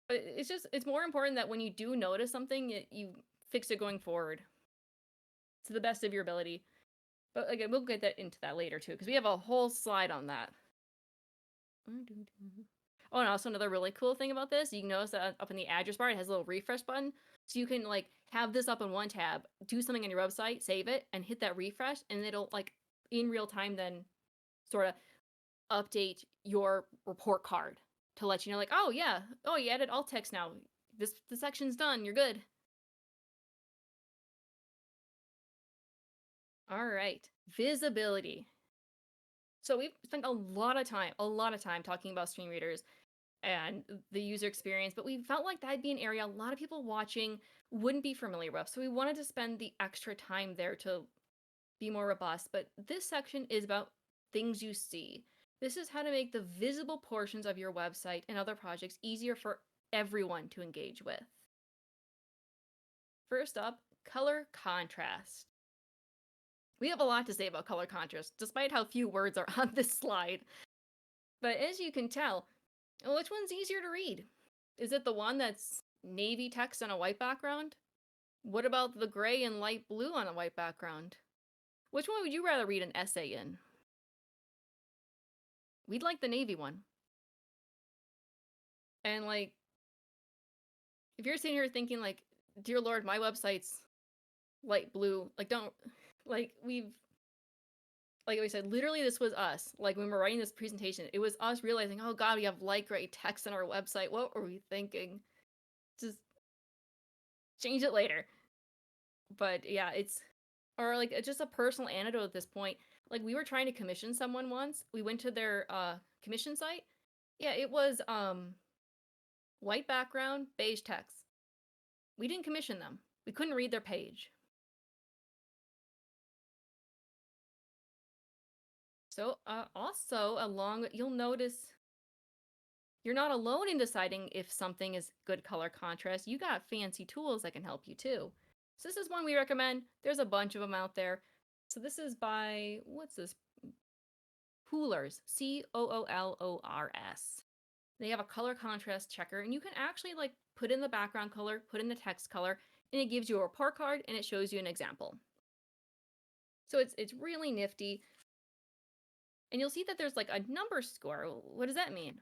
it's more important that when you do notice something, you fix it going forward to the best of your ability. But again, we'll get into that later too, because we have a whole slide on that. Oh, and also another really cool thing about this, you can notice that up in the address bar, it has a little refresh button. So you can like have this up in one tab, do something on your website, save it, and hit that refresh, and it'll like in real time then sort of update your report card to let you know like, oh yeah, oh you added alt text now. The section's done, you're good. All right, visibility. So we've spent a lot of time talking about screen readers and the user experience, but we felt like that'd be an area a lot of people watching wouldn't be familiar with. So we wanted to spend the extra time there to be more robust. But this section is about things you see. This is how to make the visible portions of your website and other projects easier for everyone to engage with. First up, color contrast. We have a lot to say about color contrast, despite how few words are on this slide. But as you can tell, which one's easier to read? Is it the one that's navy text on a white background? What about the gray and light blue on a white background? Which one would you rather read an essay in? We'd like the navy one. And like, if you're sitting here thinking like, dear Lord, my website's light blue, like don't, like like we said, literally this was us. Like when we're writing this presentation, it was us realizing, oh God, we have light gray text on our website. What were we thinking? Just change it later. But yeah, or like just a personal anecdote at this point. Like we were trying to commission someone once. We went to their commission site. Yeah, it was white background, beige text. We didn't commission them. We couldn't read their page. So also you'll notice you're not alone in deciding if something is good color contrast. You got fancy tools that can help you too. So this is one we recommend. There's a bunch of them out there. So this is by, what's this? Coolors, Coolors. They have a color contrast checker, and you can actually like put in the background color, put in the text color, and it gives you a report card and it shows you an example. So it's really nifty. And you'll see that there's like a number score. What does that mean?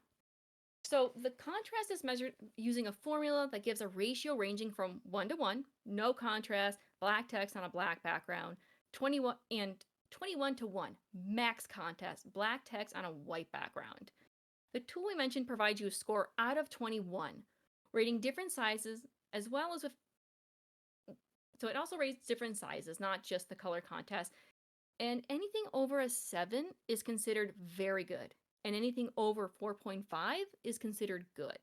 So the contrast is measured using a formula that gives a ratio ranging from 1 to 1, no contrast, black text on a black background, 21 to 1, max contrast, black text on a white background. The tool we mentioned provides you a score out of 21, rating different sizes as well as so it also rates different sizes, not just the color contrast. And anything over a 7 is considered very good. And anything over 4.5 is considered good.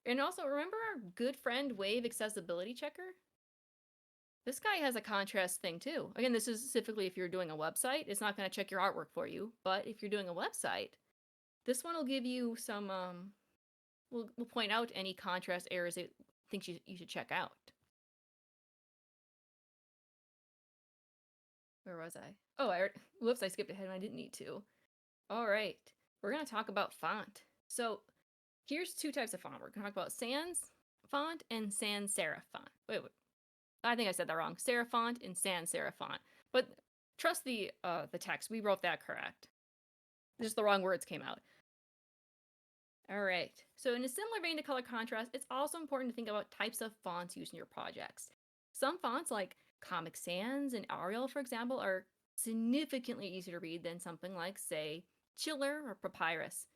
And also, remember our good friend Wave Accessibility Checker? This guy has a contrast thing too. Again, this is specifically if you're doing a website. It's not going to check your artwork for you. But if you're doing a website, this one will give you some, we'll point out any contrast errors it thinks you should check out. Where was I? Oh, whoops, I skipped ahead and I didn't need to. All right, we're going to talk about font. So here's two types of font. We're going to talk about sans font and sans serif font. Wait, I think I said that wrong. Serif font and sans serif font. But trust the text. We wrote that correct. Just the wrong words came out. All right, so in a similar vein to color contrast, it's also important to think about types of fonts used in your projects. Some fonts like Comic Sans and Arial, for example, are significantly easier to read than something like, say, Chiller or Papyrus.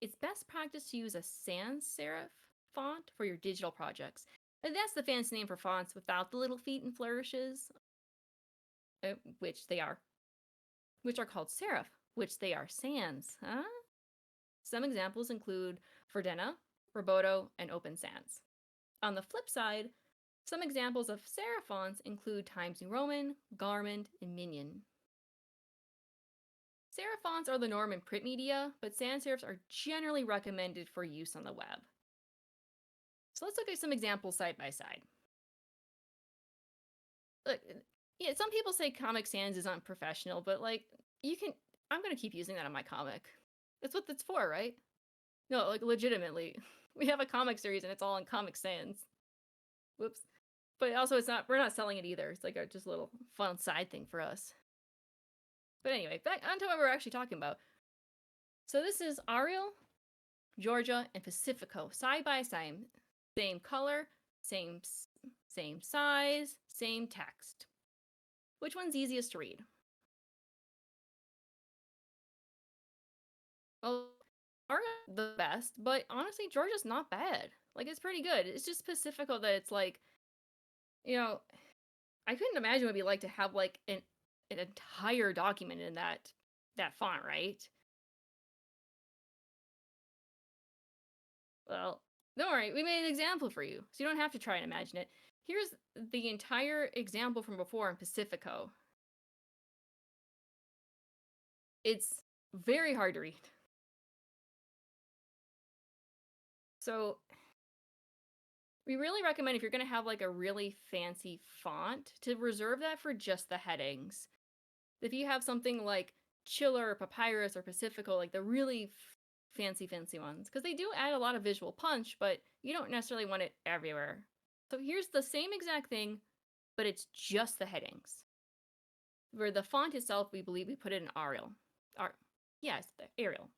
It's best practice to use a sans serif font for your digital projects. And that's the fancy name for fonts without the little feet and flourishes, which are called serif, which they are sans. Huh? Some examples include Verdena, Roboto, and Open Sans. On the flip side, some examples of serif fonts include Times New Roman, Garment, and Minion. Serif fonts are the norm in print media, but sans serifs are generally recommended for use on the web. So let's look at some examples side by side. Look, yeah, some people say Comic Sans is unprofessional, but like, I'm gonna keep using that on my comic. That's what that's for, right? No, like legitimately. We have a comic series and it's all in Comic Sans. Whoops. But also we're not selling it either. It's like just a little fun side thing for us. But anyway, back onto what we're actually talking about. So this is Arial, Georgia, and Pacifico side by side. Same color, same size, same text. Which one's easiest to read? Well, Arial the best, but honestly, Georgia's not bad. Like, it's pretty good. It's just Pacifico that it's like, you know, I couldn't imagine what it'd be like to have like an entire document in that font, right? Well, don't worry, we made an example for you, so you don't have to try and imagine it. Here's the entire example from before in Pacifico. It's very hard to read. So we really recommend, if you're going to have like a really fancy font, to reserve that for just the headings. If you have something like Chiller, or Papyrus, or Pacifico, like the really fancy ones, because they do add a lot of visual punch, but you don't necessarily want it everywhere. So here's the same exact thing, but it's just the headings. For the font itself, we believe we put it in Arial. Yes, Arial.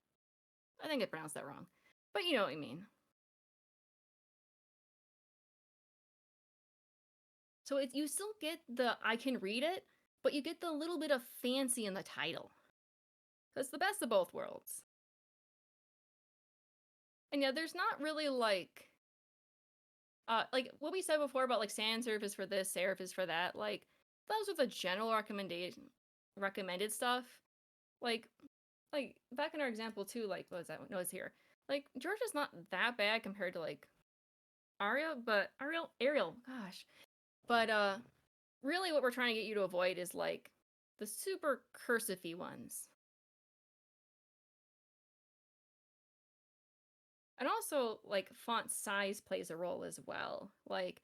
I think I pronounced that wrong, but you know what I mean. So you still get the I can read it, but you get the little bit of fancy in the title. That's the best of both worlds. And yeah, there's not really like what we said before about like sans serif is for this, serif is for that. Like, those are the general recommended stuff. Like back in our example too, like, what was that? No, it's here. Like, Georgia's not that bad compared to like Arial, gosh. But really what we're trying to get you to avoid is like the super cursive-y ones. And also, like, font size plays a role as well. Like,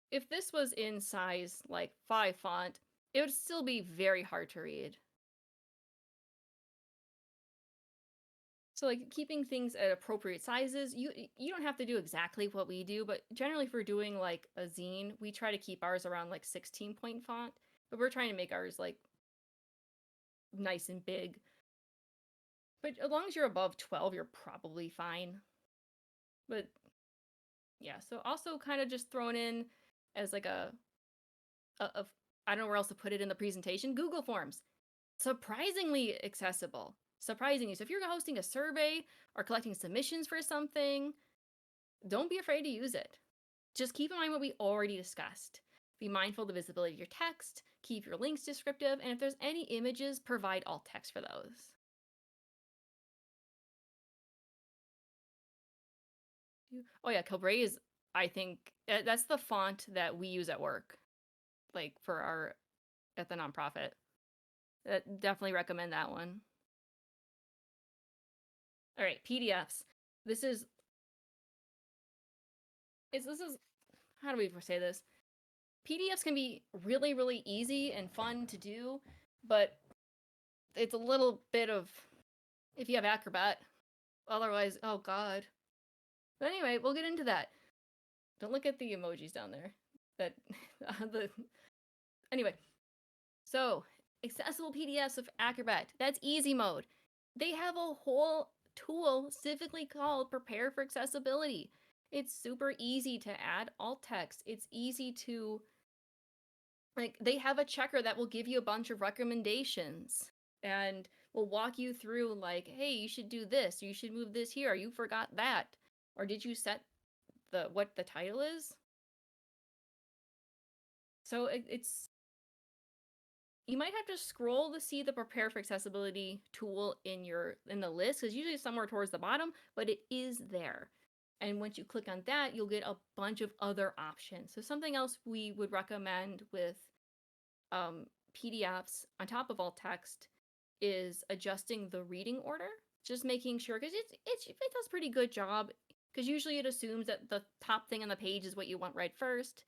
if this was in size, like, 5 font, it would still be very hard to read. So, like, keeping things at appropriate sizes, you don't have to do exactly what we do, but generally if we're doing, like, a zine, we try to keep ours around, like, 16-point font. But we're trying to make ours, like, nice and big. But as long as you're above 12, you're probably fine. But yeah, so also kind of just thrown in as like a I don't know where else to put it in the presentation, Google Forms. Surprisingly accessible. Surprisingly. So if you're hosting a survey or collecting submissions for something, don't be afraid to use it. Just keep in mind what we already discussed. Be mindful of the visibility of your text, keep your links descriptive, and if there's any images, provide alt text for those. Oh yeah, Calbre is, I think, that's the font that we use at work, like at the nonprofit. Definitely recommend that one. All right, PDFs. This is how do we say this? PDFs can be really, really easy and fun to do, but it's a little bit of, if you have Acrobat, otherwise, oh god. But anyway, we'll get into that. Don't look at the emojis down there. Anyway, so accessible PDFs of Acrobat. That's easy mode. They have a whole tool specifically called Prepare for Accessibility. It's super easy to add alt text. It's easy to, like, they have a checker that will give you a bunch of recommendations and will walk you through, like, hey, you should do this, you should move this here, you forgot that, or did you set what the title is? So it's, you might have to scroll to see the Prepare for Accessibility tool in the list, because usually it's somewhere towards the bottom, but it is there. And once you click on that, you'll get a bunch of other options. So something else we would recommend with PDFs on top of alt text is adjusting the reading order. Just making sure, because it does a pretty good job, because usually it assumes that the top thing on the page is what you want read first.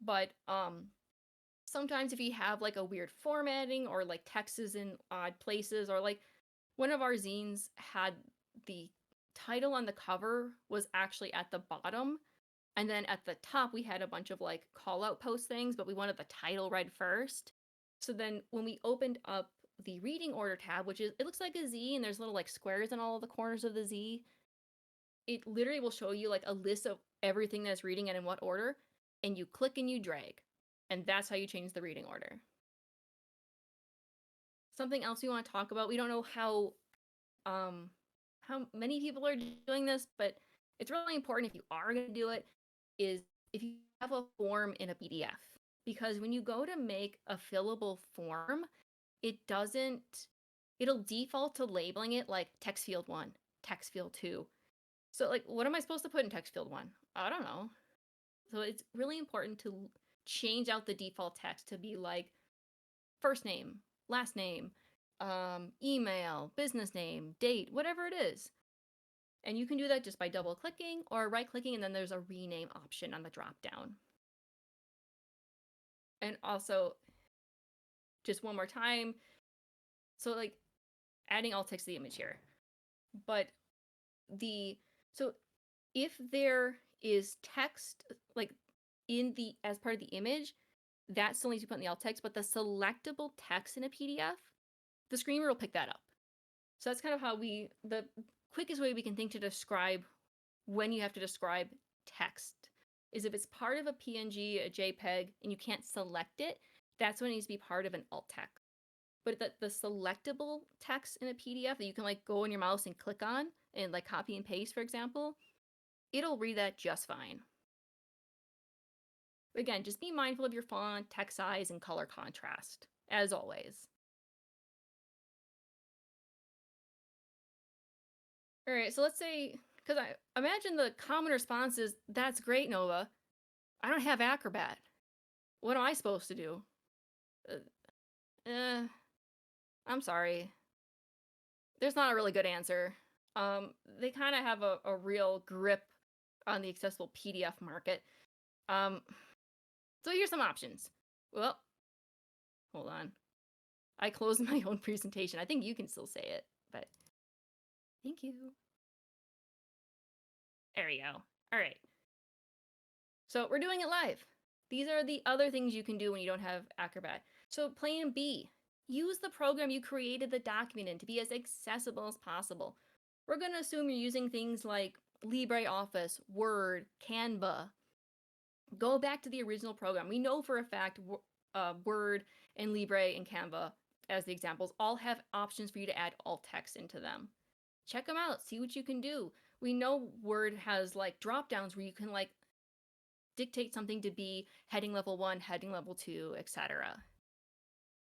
But sometimes if you have like a weird formatting, or like text is in odd places, or like one of our zines had the title on the cover was actually at the bottom, and then at the top we had a bunch of like call out post things, but we wanted the title read first. So then when we opened up the reading order tab, which is, it looks like a Z and there's little like squares in all of the corners of the Z. It literally will show you like a list of everything that's reading and in what order, and you click and you drag. And that's how you change the reading order. Something else we want to talk about, we don't know how many people are doing this, but it's really important if you are going to do it, is if you have a form in a PDF. Because when you go to make a fillable form, it'll default to labeling it like text field 1, text field 2. So like, what am I supposed to put in text field 1? I don't know. So it's really important to change out the default text to be like first name, last name, email, business name, date, whatever it is. And you can do that just by double clicking or right clicking, and then there's a rename option on the drop down. And also, just one more time, so like adding alt text to the image here. But so if there is text like as part of the image, that still needs to be put in the alt text, but the selectable text in a PDF, the screen reader will pick that up. So that's kind of how the quickest way we can think to describe when you have to describe text is if it's part of a PNG, a JPEG, and you can't select it, that's when it needs to be part of an alt text. But the selectable text in a PDF that you can like go on your mouse and click on and like copy and paste, for example, it'll read that just fine. Again, just be mindful of your font, text size, and color contrast, as always. All right, so let's say, because I imagine the common response is, that's great, Nova. I don't have Acrobat. What am I supposed to do? I'm sorry. There's not a really good answer. They kind of have a real grip on the accessible PDF market. So here's some options. Well, hold on. I closed my own presentation. I think you can still say it, but thank you. There we go. All right. So we're doing it live. These are the other things you can do when you don't have Acrobat. So plan B. Use the program you created the document in to be as accessible as possible. We're going to assume you're using things like LibreOffice, Word, Canva. Go back to the original program. We know for a fact Word and Libre and Canva, as the examples, all have options for you to add alt text into them. Check them out. See what you can do. We know Word has like drop downs where you can like dictate something to be heading level 1, heading level 2, etc.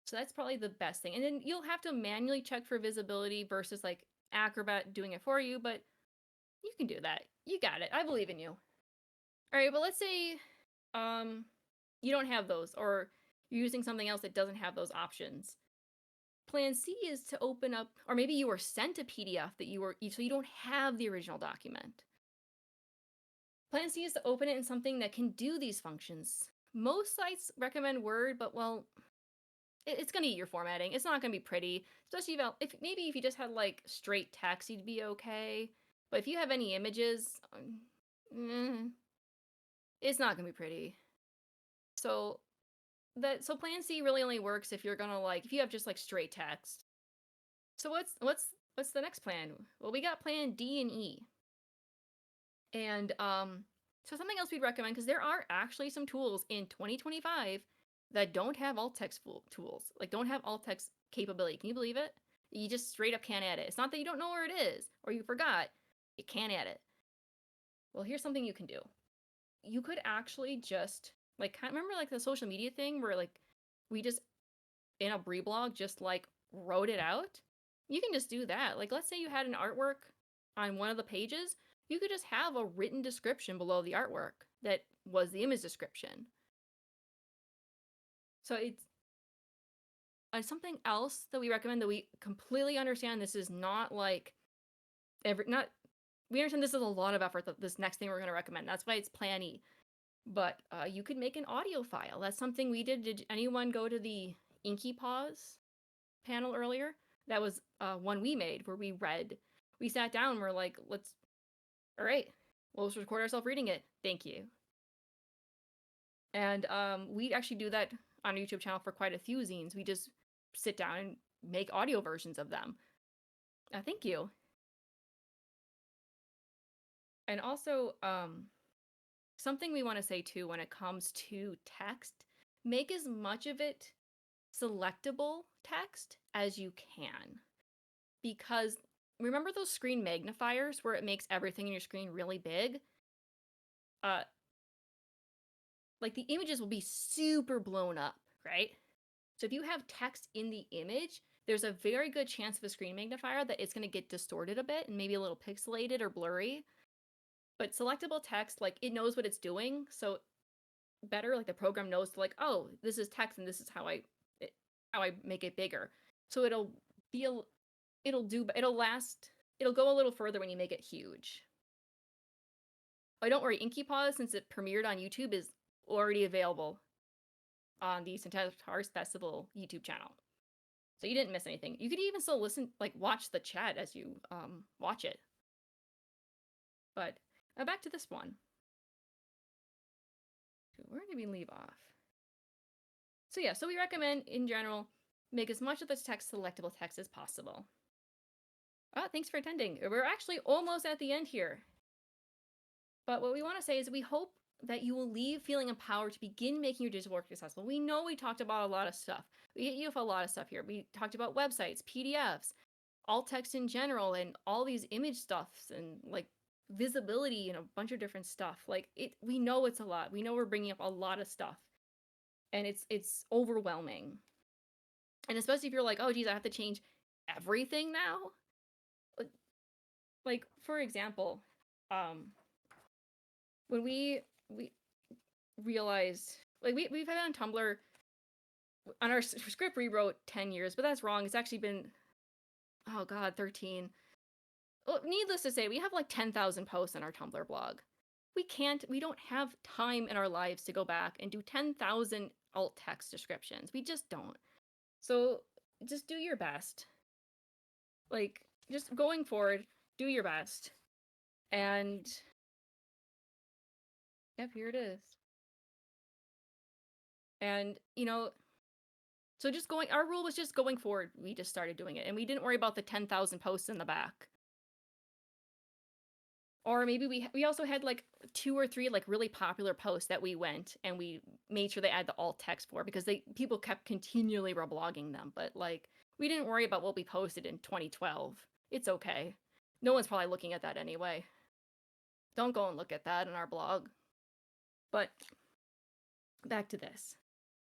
So that's probably the best thing. And then you'll have to manually check for visibility versus like Acrobat doing it for you, but you can do that. You got it. I believe in you. All right, but let's say you don't have those, or you're using something else that doesn't have those options. Plan C is to open up, or maybe you were sent a PDF that so you don't have the original document. Plan C is to open it in something that can do these functions. Most sites recommend Word, but well, it's going to eat your formatting. It's not going to be pretty, especially if you just had like straight text, you'd be okay. But if you have any images, it's not going to be pretty. So Plan C really only works if you're gonna if you have just like straight text. So what's the next plan? Well, we got plan D and E. And so something else we'd recommend, because there are actually some tools in 2025 that don't have alt text tools, like don't have alt text capability. Can you believe it? You just straight up can't add it. It's not that you don't know where it is or you forgot. You can't add it. Well, here's something you can do. You could actually just remember like the social media thing where like we just in a Breblog just like wrote it out? You can just do that. Like let's say you had an artwork on one of the pages, you could just have a written description below the artwork that was the image description. So it's something else that we recommend, that we completely understand this is not like we understand this is a lot of effort, that this next thing we're going to recommend. That's why it's Plan E. But you could make an audio file. That's something we did. Did anyone go to the Inky Pause panel earlier? That was one we made where we sat down and we're like, all right, let's record ourselves reading it. Thank you. And we actually do that on our YouTube channel for quite a few zines. We just sit down and make audio versions of them. Thank you. And also, something we want to say too when it comes to text, make as much of it selectable text as you can. Because remember those screen magnifiers where it makes everything in your screen really big? Like the images will be super blown up, right? So if you have text in the image, there's a very good chance of a screen magnifier that it's going to get distorted a bit and maybe a little pixelated or blurry. But selectable text, like it knows what it's doing, so better, like the program knows to like, oh, this is text and this is how I make it bigger. So it'll go a little further when you make it huge. Oh, don't worry, InkyPause, since it premiered on YouTube, is already available on the Synthetic Guitars Festival YouTube channel. So you didn't miss anything. You could even still watch the chat as you watch it. But back to this one. Where did we leave off? So yeah, so we recommend, in general, make as much of this text selectable text as possible. Thanks for attending. We're actually almost at the end here. But what we want to say is we hope that you will leave feeling empowered to begin making your digital work accessible. We know we talked about a lot of stuff. We hit you with a lot of stuff here. We talked about websites, PDFs, alt text in general, and all these image stuffs and like visibility and a bunch of different stuff. Like we know it's a lot. We know we're bringing up a lot of stuff, and it's overwhelming. And especially if you're like, oh geez, I have to change everything now. Like for example, when we realized, like we've had on Tumblr on our script rewrote 10 years, but that's wrong. It's actually been, oh god, 13. Well, needless to say, we have like 10,000 posts on our Tumblr blog. We don't have time in our lives to go back and do 10,000 alt text descriptions. We just don't. So just do your best. Like, just going forward, do your best. And yep, here it is. And, so our rule was just going forward, we just started doing it. And we didn't worry about the 10,000 posts in the back. Or maybe we also had like 2 or 3 like really popular posts that we went and we made sure they add the alt text for, because people kept continually reblogging them. But like, we didn't worry about what we posted in 2012. It's okay. No one's probably looking at that anyway. Don't go and look at that in our blog. But back to this.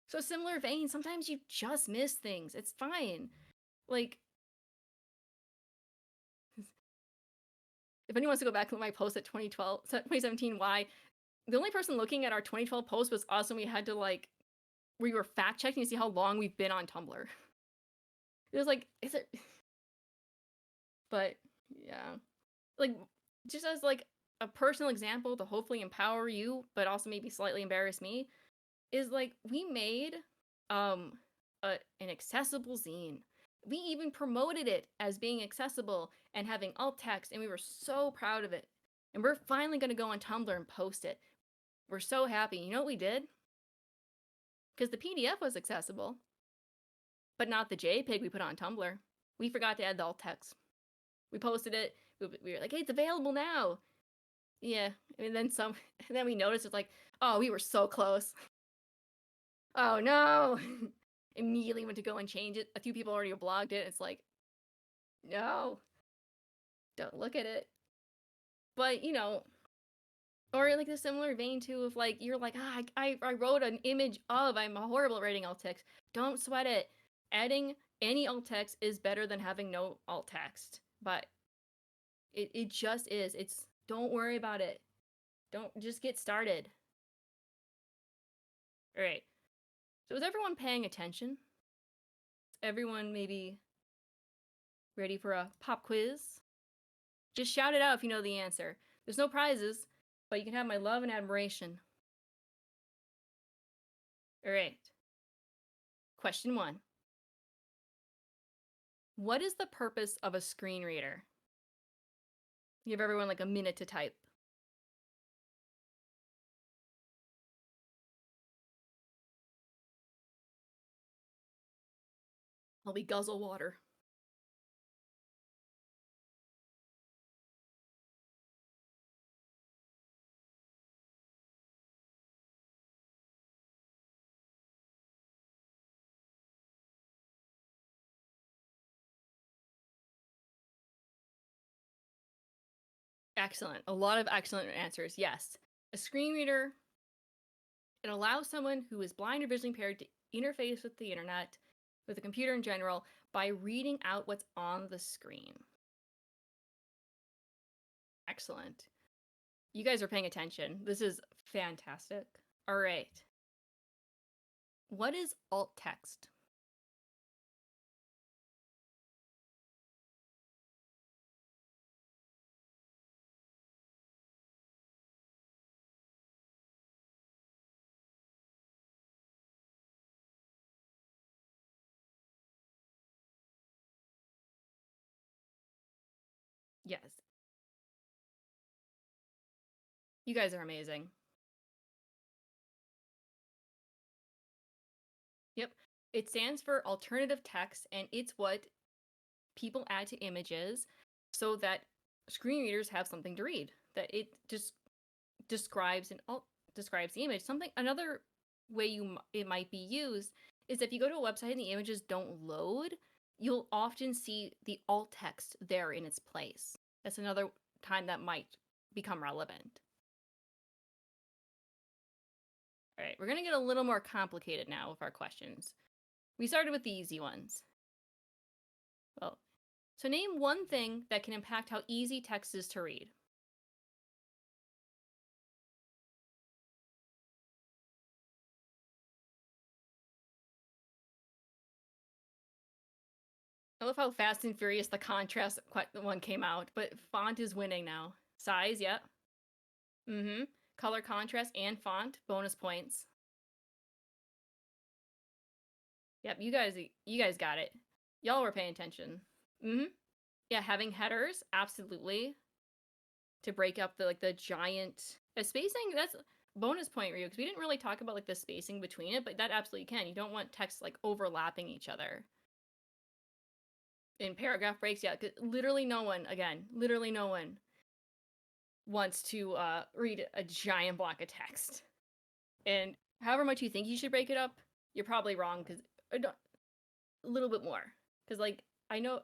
So similar vein, sometimes you just miss things. It's fine. Like, if anyone wants to go back to my post at 2017, why? The only person looking at our 2012 post was us, and we had to we were fact checking to see how long we've been on Tumblr. It was like, is it? But yeah, like just as like a personal example to hopefully empower you, but also maybe slightly embarrass me, is like we made an accessible zine. We even promoted it as being accessible and having alt text, and we were so proud of it. And we're finally going to go on Tumblr and post it. We're so happy. You know what we did? Because the PDF was accessible, but not the JPEG we put on Tumblr. We forgot to add the alt text. We posted it. We were like, hey, it's available now. Yeah, and then we noticed it's like, oh, we were so close. Oh no. Immediately went to go and change it. A few people already blogged it. It's like, no, don't look at it. But or like the similar vein too of like, you're like, I wrote an image of, I'm horrible at writing alt text. Don't sweat it. Adding any alt text is better than having no alt text. But it just is. Don't worry about it. Don't, just get started. All right. So is everyone paying attention? Is everyone maybe ready for a pop quiz? Just shout it out if you know the answer. There's no prizes, but you can have my love and admiration. All right. Question 1. What is the purpose of a screen reader? Give everyone like a minute to type. While we guzzle water. Excellent. A lot of excellent answers. Yes. A screen reader, it allows someone who is blind or visually impaired to interface with the internet, with the computer in general, by reading out what's on the screen. Excellent. You guys are paying attention. This is fantastic. All right. What is alt text? Yes. You guys are amazing. Yep. It stands for alternative text, and it's what people add to images so that screen readers have something to read. That it just describes describes the image. Something another way it might be used is if you go to a website and the images don't load, you'll often see the alt text there in its place. That's another time that might become relevant. All right, we're going to get a little more complicated now with our questions. We started with the easy ones. Well, so name one thing that can impact how easy text is to read. I love how fast and furious the contrast one came out, but font is winning now. Size, yep. Mm-hmm. Color contrast and font, bonus points. Yep, you guys got it. Y'all were paying attention. Mm-hmm. Yeah, having headers, absolutely. To break up the giant spacing, that's bonus point, Ryu, because we didn't really talk about like the spacing between it, but that absolutely can. You don't want text like overlapping each other. In paragraph breaks, yeah, 'cause literally no one wants to read a giant block of text. And however much you think you should break it up, you're probably wrong because a little bit more. Because like I know,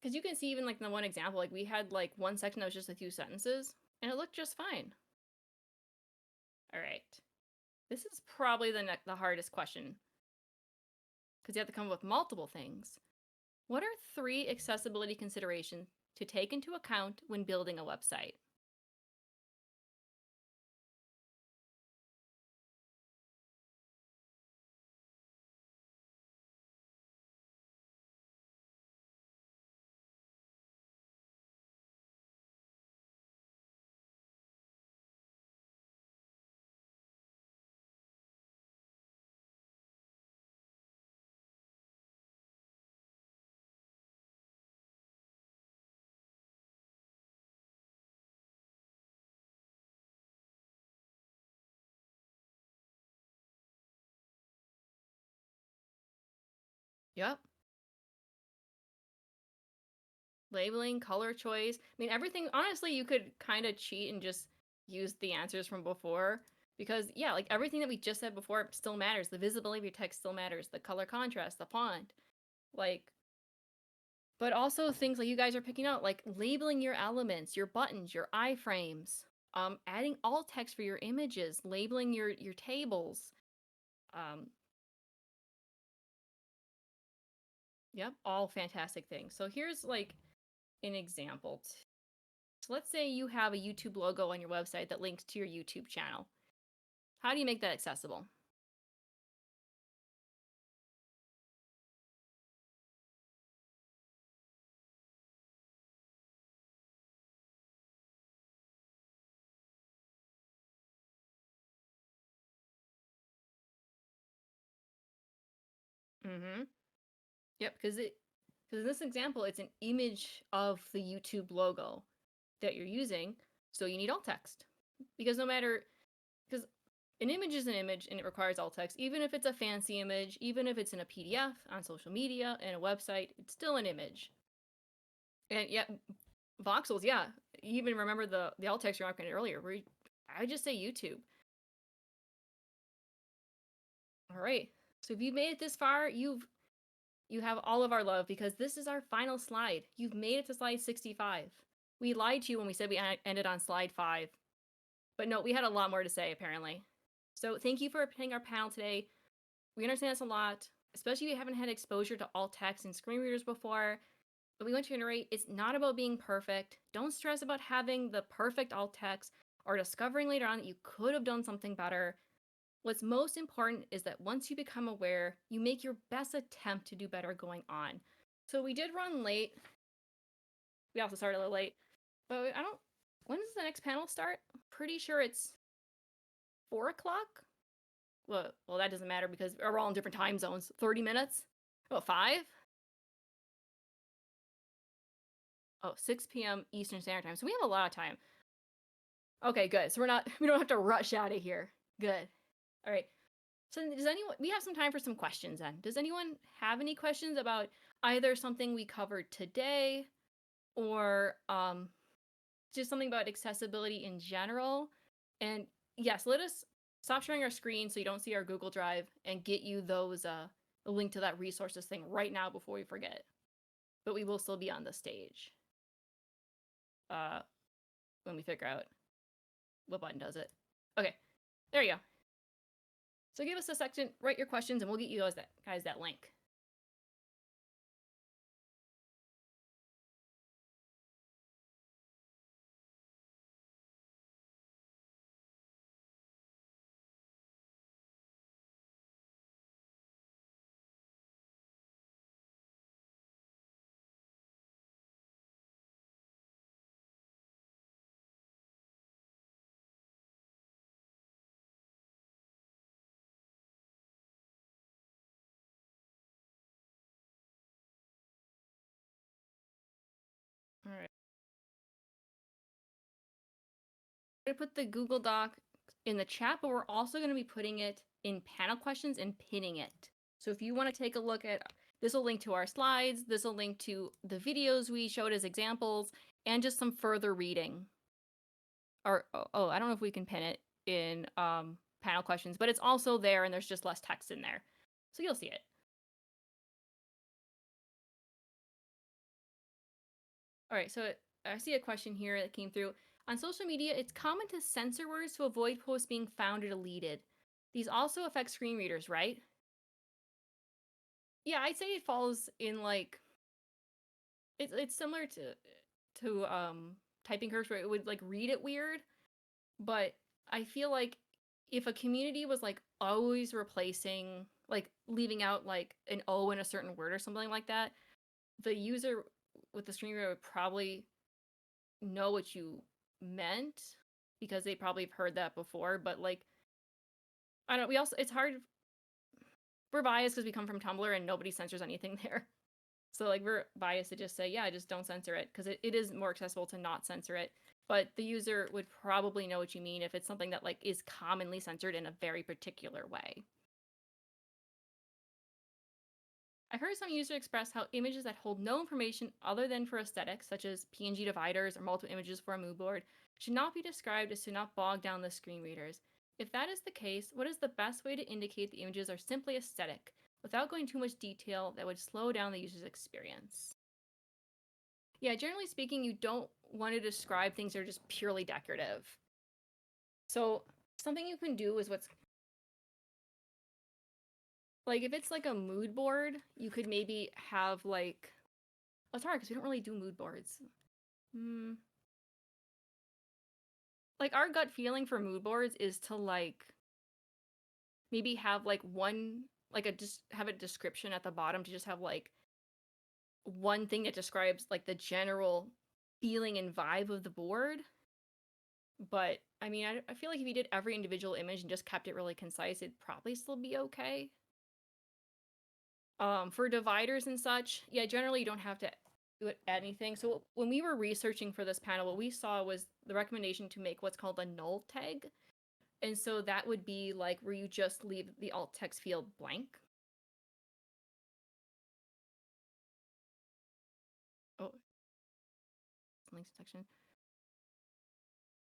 because you can see even like in the one example, like we had like one section that was just a few sentences, and it looked just fine. All right, this is probably the hardest question because you have to come up with multiple things. What are 3 accessibility considerations to take into account when building a website? Yep. Labeling, color choice. I mean, everything, honestly, you could kind of cheat and just use the answers from before. Because, yeah, like everything that we just said before still matters. The visibility of your text still matters. The color contrast, the font. Like, but also things like you guys are picking out, like labeling your elements, your buttons, your iframes, adding alt text for your images, labeling your tables. Yep, all fantastic things. So here's like an example. So let's say you have a YouTube logo on your website that links to your YouTube channel. How do you make that accessible? Mm-hmm. Yep, because in this example, it's an image of the YouTube logo that you're using, so you need alt text. Because no matter, because an image is an image and it requires alt text. Even if it's a fancy image, even if it's in a PDF, on social media, and a website, it's still an image. And yeah, voxels, yeah. You even remember the alt text you were talking earlier. I just say YouTube. All right. So if you made it this far, you have all of our love because this is our final slide. You've made it to slide 65. We lied to you when we said we ended on slide 5. But no, we had a lot more to say, apparently. So thank you for attending our panel today. We understand this a lot, especially if you haven't had exposure to alt text and screen readers before. But we want to reiterate, it's not about being perfect. Don't stress about having the perfect alt text or discovering later on that you could have done something better. What's most important is that once you become aware, you make your best attempt to do better going on. So we did run late. We also started a little late. But when does the next panel start? Pretty sure it's 4 o'clock? Well, that doesn't matter because we're all in different time zones. 30 minutes? Oh, 5? Oh, 6 p.m. Eastern Standard Time. So we have a lot of time. Okay, good. So we don't have to rush out of here. Good. All right. So we have some time for some questions then. Does anyone have any questions about either something we covered today or just something about accessibility in general? And yes, let us stop sharing our screen so you don't see our Google Drive and get you those the link to that resources thing right now before we forget. But we will still be on the stage when we figure out what button does it. Okay, there you go. So give us a second, write your questions, and we'll get you guys that link. All right. I'm going to put the Google Doc in the chat, but we're also going to be putting it in panel questions and pinning it. So if you want to take a look at, this will link to our slides, this will link to the videos we showed as examples, and just some further reading. Or, oh, I don't know if we can pin it in panel questions, but it's also there and there's just less text in there. So you'll see it. All right, so I see a question here that came through. On social media, it's common to censor words to avoid posts being found or deleted. These also affect screen readers, right? Yeah, I'd say it falls in like it's similar to typing curves where it would like read it weird, but I feel like if a community was like always replacing like leaving out like an O in a certain word or something like that, the user with the screen reader would probably know what you meant because they probably have heard that before. But like, I don't. We also it's hard. We're biased because we come from Tumblr and nobody censors anything there. So like we're biased to just say, yeah, just don't censor it because it is more accessible to not censor it. But the user would probably know what you mean if it's something that like is commonly censored in a very particular way. I heard some users express how images that hold no information other than for aesthetics, such as PNG dividers or multiple images for a mood board, should not be described as to not bog down the screen readers. If that is the case, what is the best way to indicate the images are simply aesthetic, without going too much detail that would slow down the user's experience? Yeah, generally speaking, you don't want to describe things that are just purely decorative. So something you can do is what's like if it's like a mood board, you could maybe have like oh, it's hard because we don't really do mood boards. Like our gut feeling for mood boards is to like maybe have like one like just have a description at the bottom to just have like one thing that describes like the general feeling and vibe of the board. But I mean, I feel like if you did every individual image and just kept it really concise, it'd probably still be okay. For dividers and such, yeah, generally you don't have to do anything. So when we were researching for this panel, what we saw was the recommendation to make what's called a null tag. And so that would be like where you just leave the alt text field blank. Oh, links section.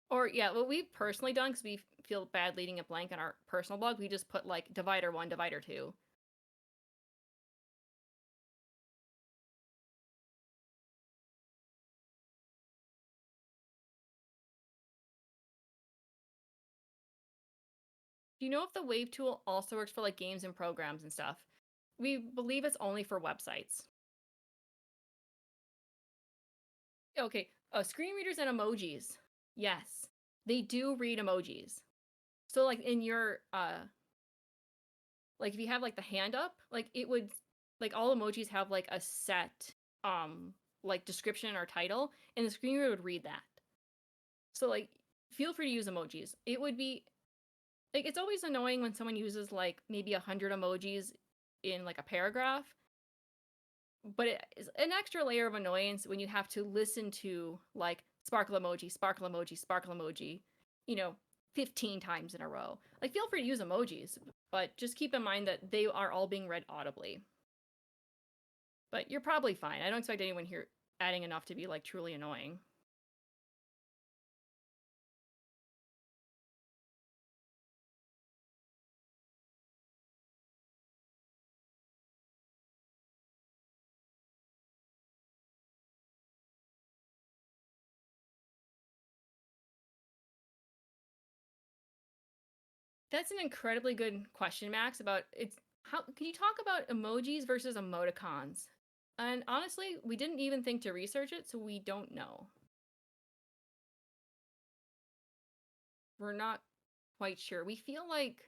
Or yeah, what we've personally done, because we feel bad leaving it blank on our personal blog, we just put like divider 1, divider 2. Do you know if the Wave tool also works for like games and programs and stuff? We believe it's only for websites. Okay, screen readers and emojis. Yes, they do read emojis. So like in your like if you have like the hand up, like it would, like all emojis have like a set like description or title, and the screen reader would read that. So like feel free to use emojis. It would be like, it's always annoying when someone uses like maybe 100 emojis in like a paragraph, but it is an extra layer of annoyance when you have to listen to like sparkle emoji, sparkle emoji, sparkle emoji, you know, 15 times in a row. Like, feel free to use emojis, but just keep in mind that they are all being read audibly. But you're probably fine. I don't expect anyone here adding enough to be like truly annoying. That's an incredibly good question, Max, about it's how can you talk about emojis versus emoticons? And honestly, we didn't even think to research it, so we don't know. We're not quite sure. We feel like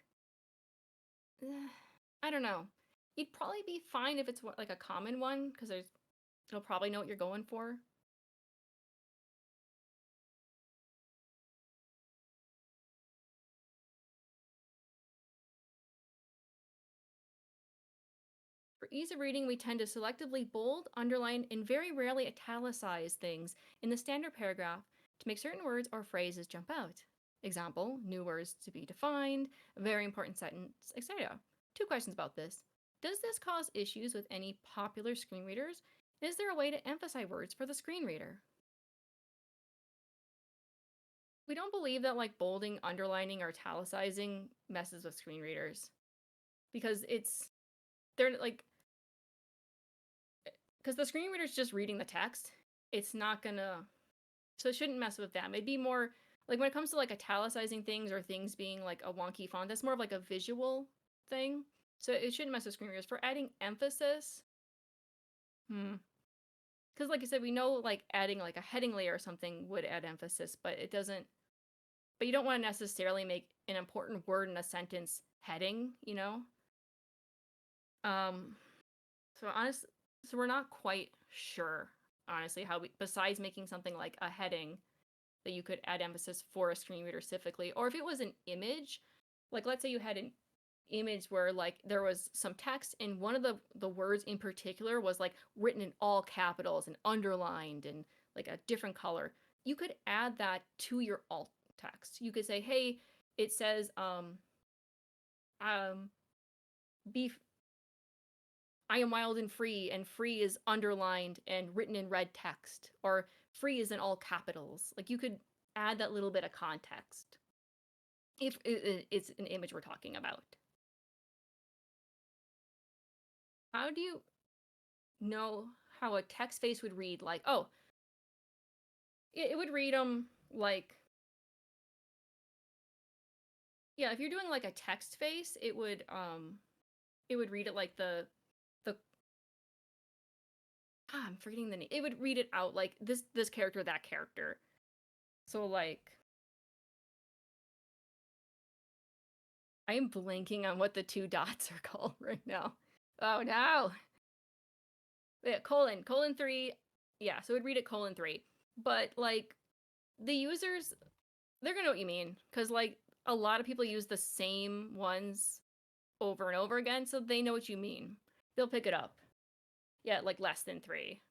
I don't know. You'd probably be fine if it's like a common one because it'll probably know what you're going for. For ease of reading, we tend to selectively bold, underline, and very rarely italicize things in the standard paragraph to make certain words or phrases jump out. Example, new words to be defined, a very important sentence, etc. 2 questions about this. Does this cause issues with any popular screen readers? Is there a way to emphasize words for the screen reader? We don't believe that like bolding, underlining, or italicizing messes with screen readers because they're like because the screen reader's just reading the text. It's not gonna, so it shouldn't mess with them. It'd be more like when it comes to like italicizing things or things being like a wonky font, that's more of like a visual thing. So it shouldn't mess with screen readers. For adding emphasis, because like I said, we know like adding like a heading layer or something would add emphasis, but it doesn't. But you don't want to necessarily make an important word in a sentence heading, you know. So honestly, so we're not quite sure, honestly, how we, besides making something like a heading that you could add emphasis for a screen reader specifically, or if it was an image, like let's say you had an image where like there was some text and one of the words in particular was like written in all capitals and underlined and like a different color, you could add that to your alt text. You could say, hey, it says beef, I am wild and free is underlined and written in red text, or free is in all capitals. Like you could add that little bit of context if it's an image we're talking about. How do you know how a text face would read? Like, oh, it would read them like, yeah, if you're doing like a text face, it would read it like the I'm forgetting the name. It would read it out like this character, that character. So like I am blanking on what the 2 dots are called right now. Oh no. Yeah, colon 3. Yeah, so it would read it colon 3. But like the users, they're gonna know what you mean. Cause like a lot of people use the same ones over and over again, so they know what you mean. They'll pick it up. Yeah, like less than 3.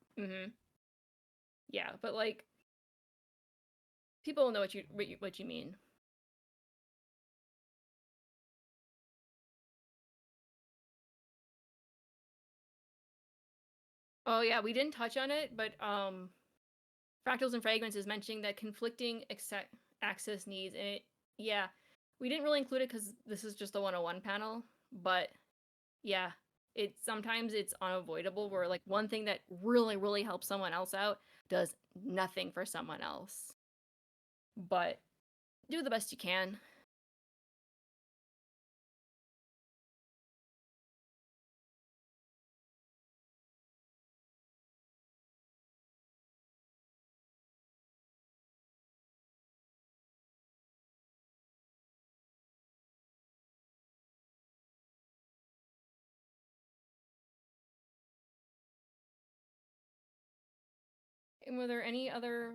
Yeah, but like people will know what you mean. Oh yeah, we didn't touch on it, but Fractals and Fragments is mentioning that conflicting access needs, and yeah, we didn't really include it because this is just the 101 panel, but yeah, sometimes it's unavoidable where like one thing that really helps someone else out does nothing for someone else. But do the best you can. And were there any other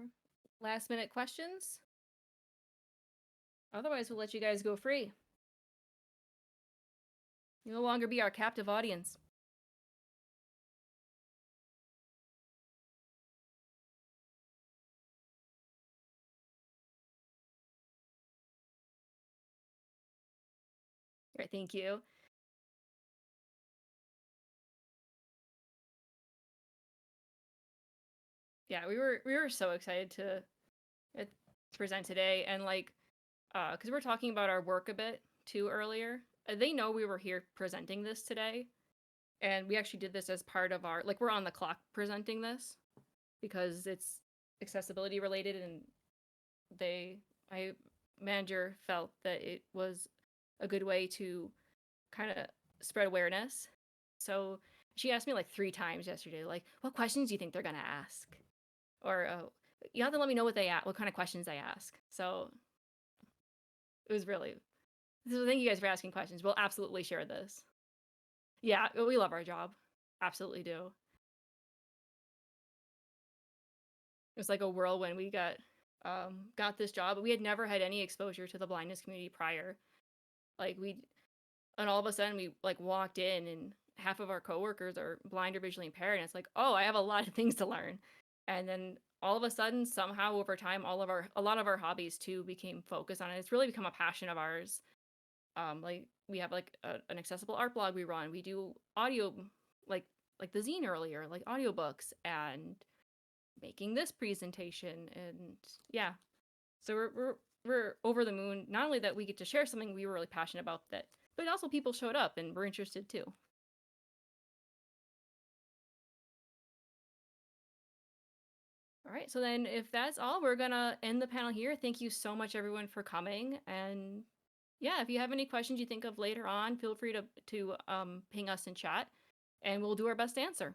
last minute questions? Otherwise, we'll let you guys go free. You'll no longer be our captive audience. All right, thank you. Yeah, we were so excited to present today, and like, because we're talking about our work a bit too earlier. They know we were here presenting this today, and we actually did this as part of our we're on the clock presenting this because it's accessibility related, and my manager felt that it was a good way to kind of spread awareness. So she asked me like 3 times yesterday, like, what questions do you think they're gonna ask? Or you have to let me know what kind of questions they ask. So it was really, so thank you guys for asking questions. We'll absolutely share this. Yeah, we love our job. Absolutely do. It was like a whirlwind. We got this job, but we had never had any exposure to the blindness community prior. And all of a sudden we like walked in and half of our coworkers are blind or visually impaired, and it's like, oh, I have a lot of things to learn. And then all of a sudden, somehow over time, a lot of our hobbies too became focused on it. It's really become a passion of ours. Like we have an accessible art blog we run. We do audio, like the zine earlier, like audiobooks, and making this presentation, and yeah. So we're over the moon. Not only that we get to share something we were really passionate about, but also people showed up and were interested too. All right, so then if that's all, we're gonna end the panel here. Thank you so much, everyone, for coming. And yeah, if you have any questions you think of later on, feel free to ping us in chat, and we'll do our best to answer.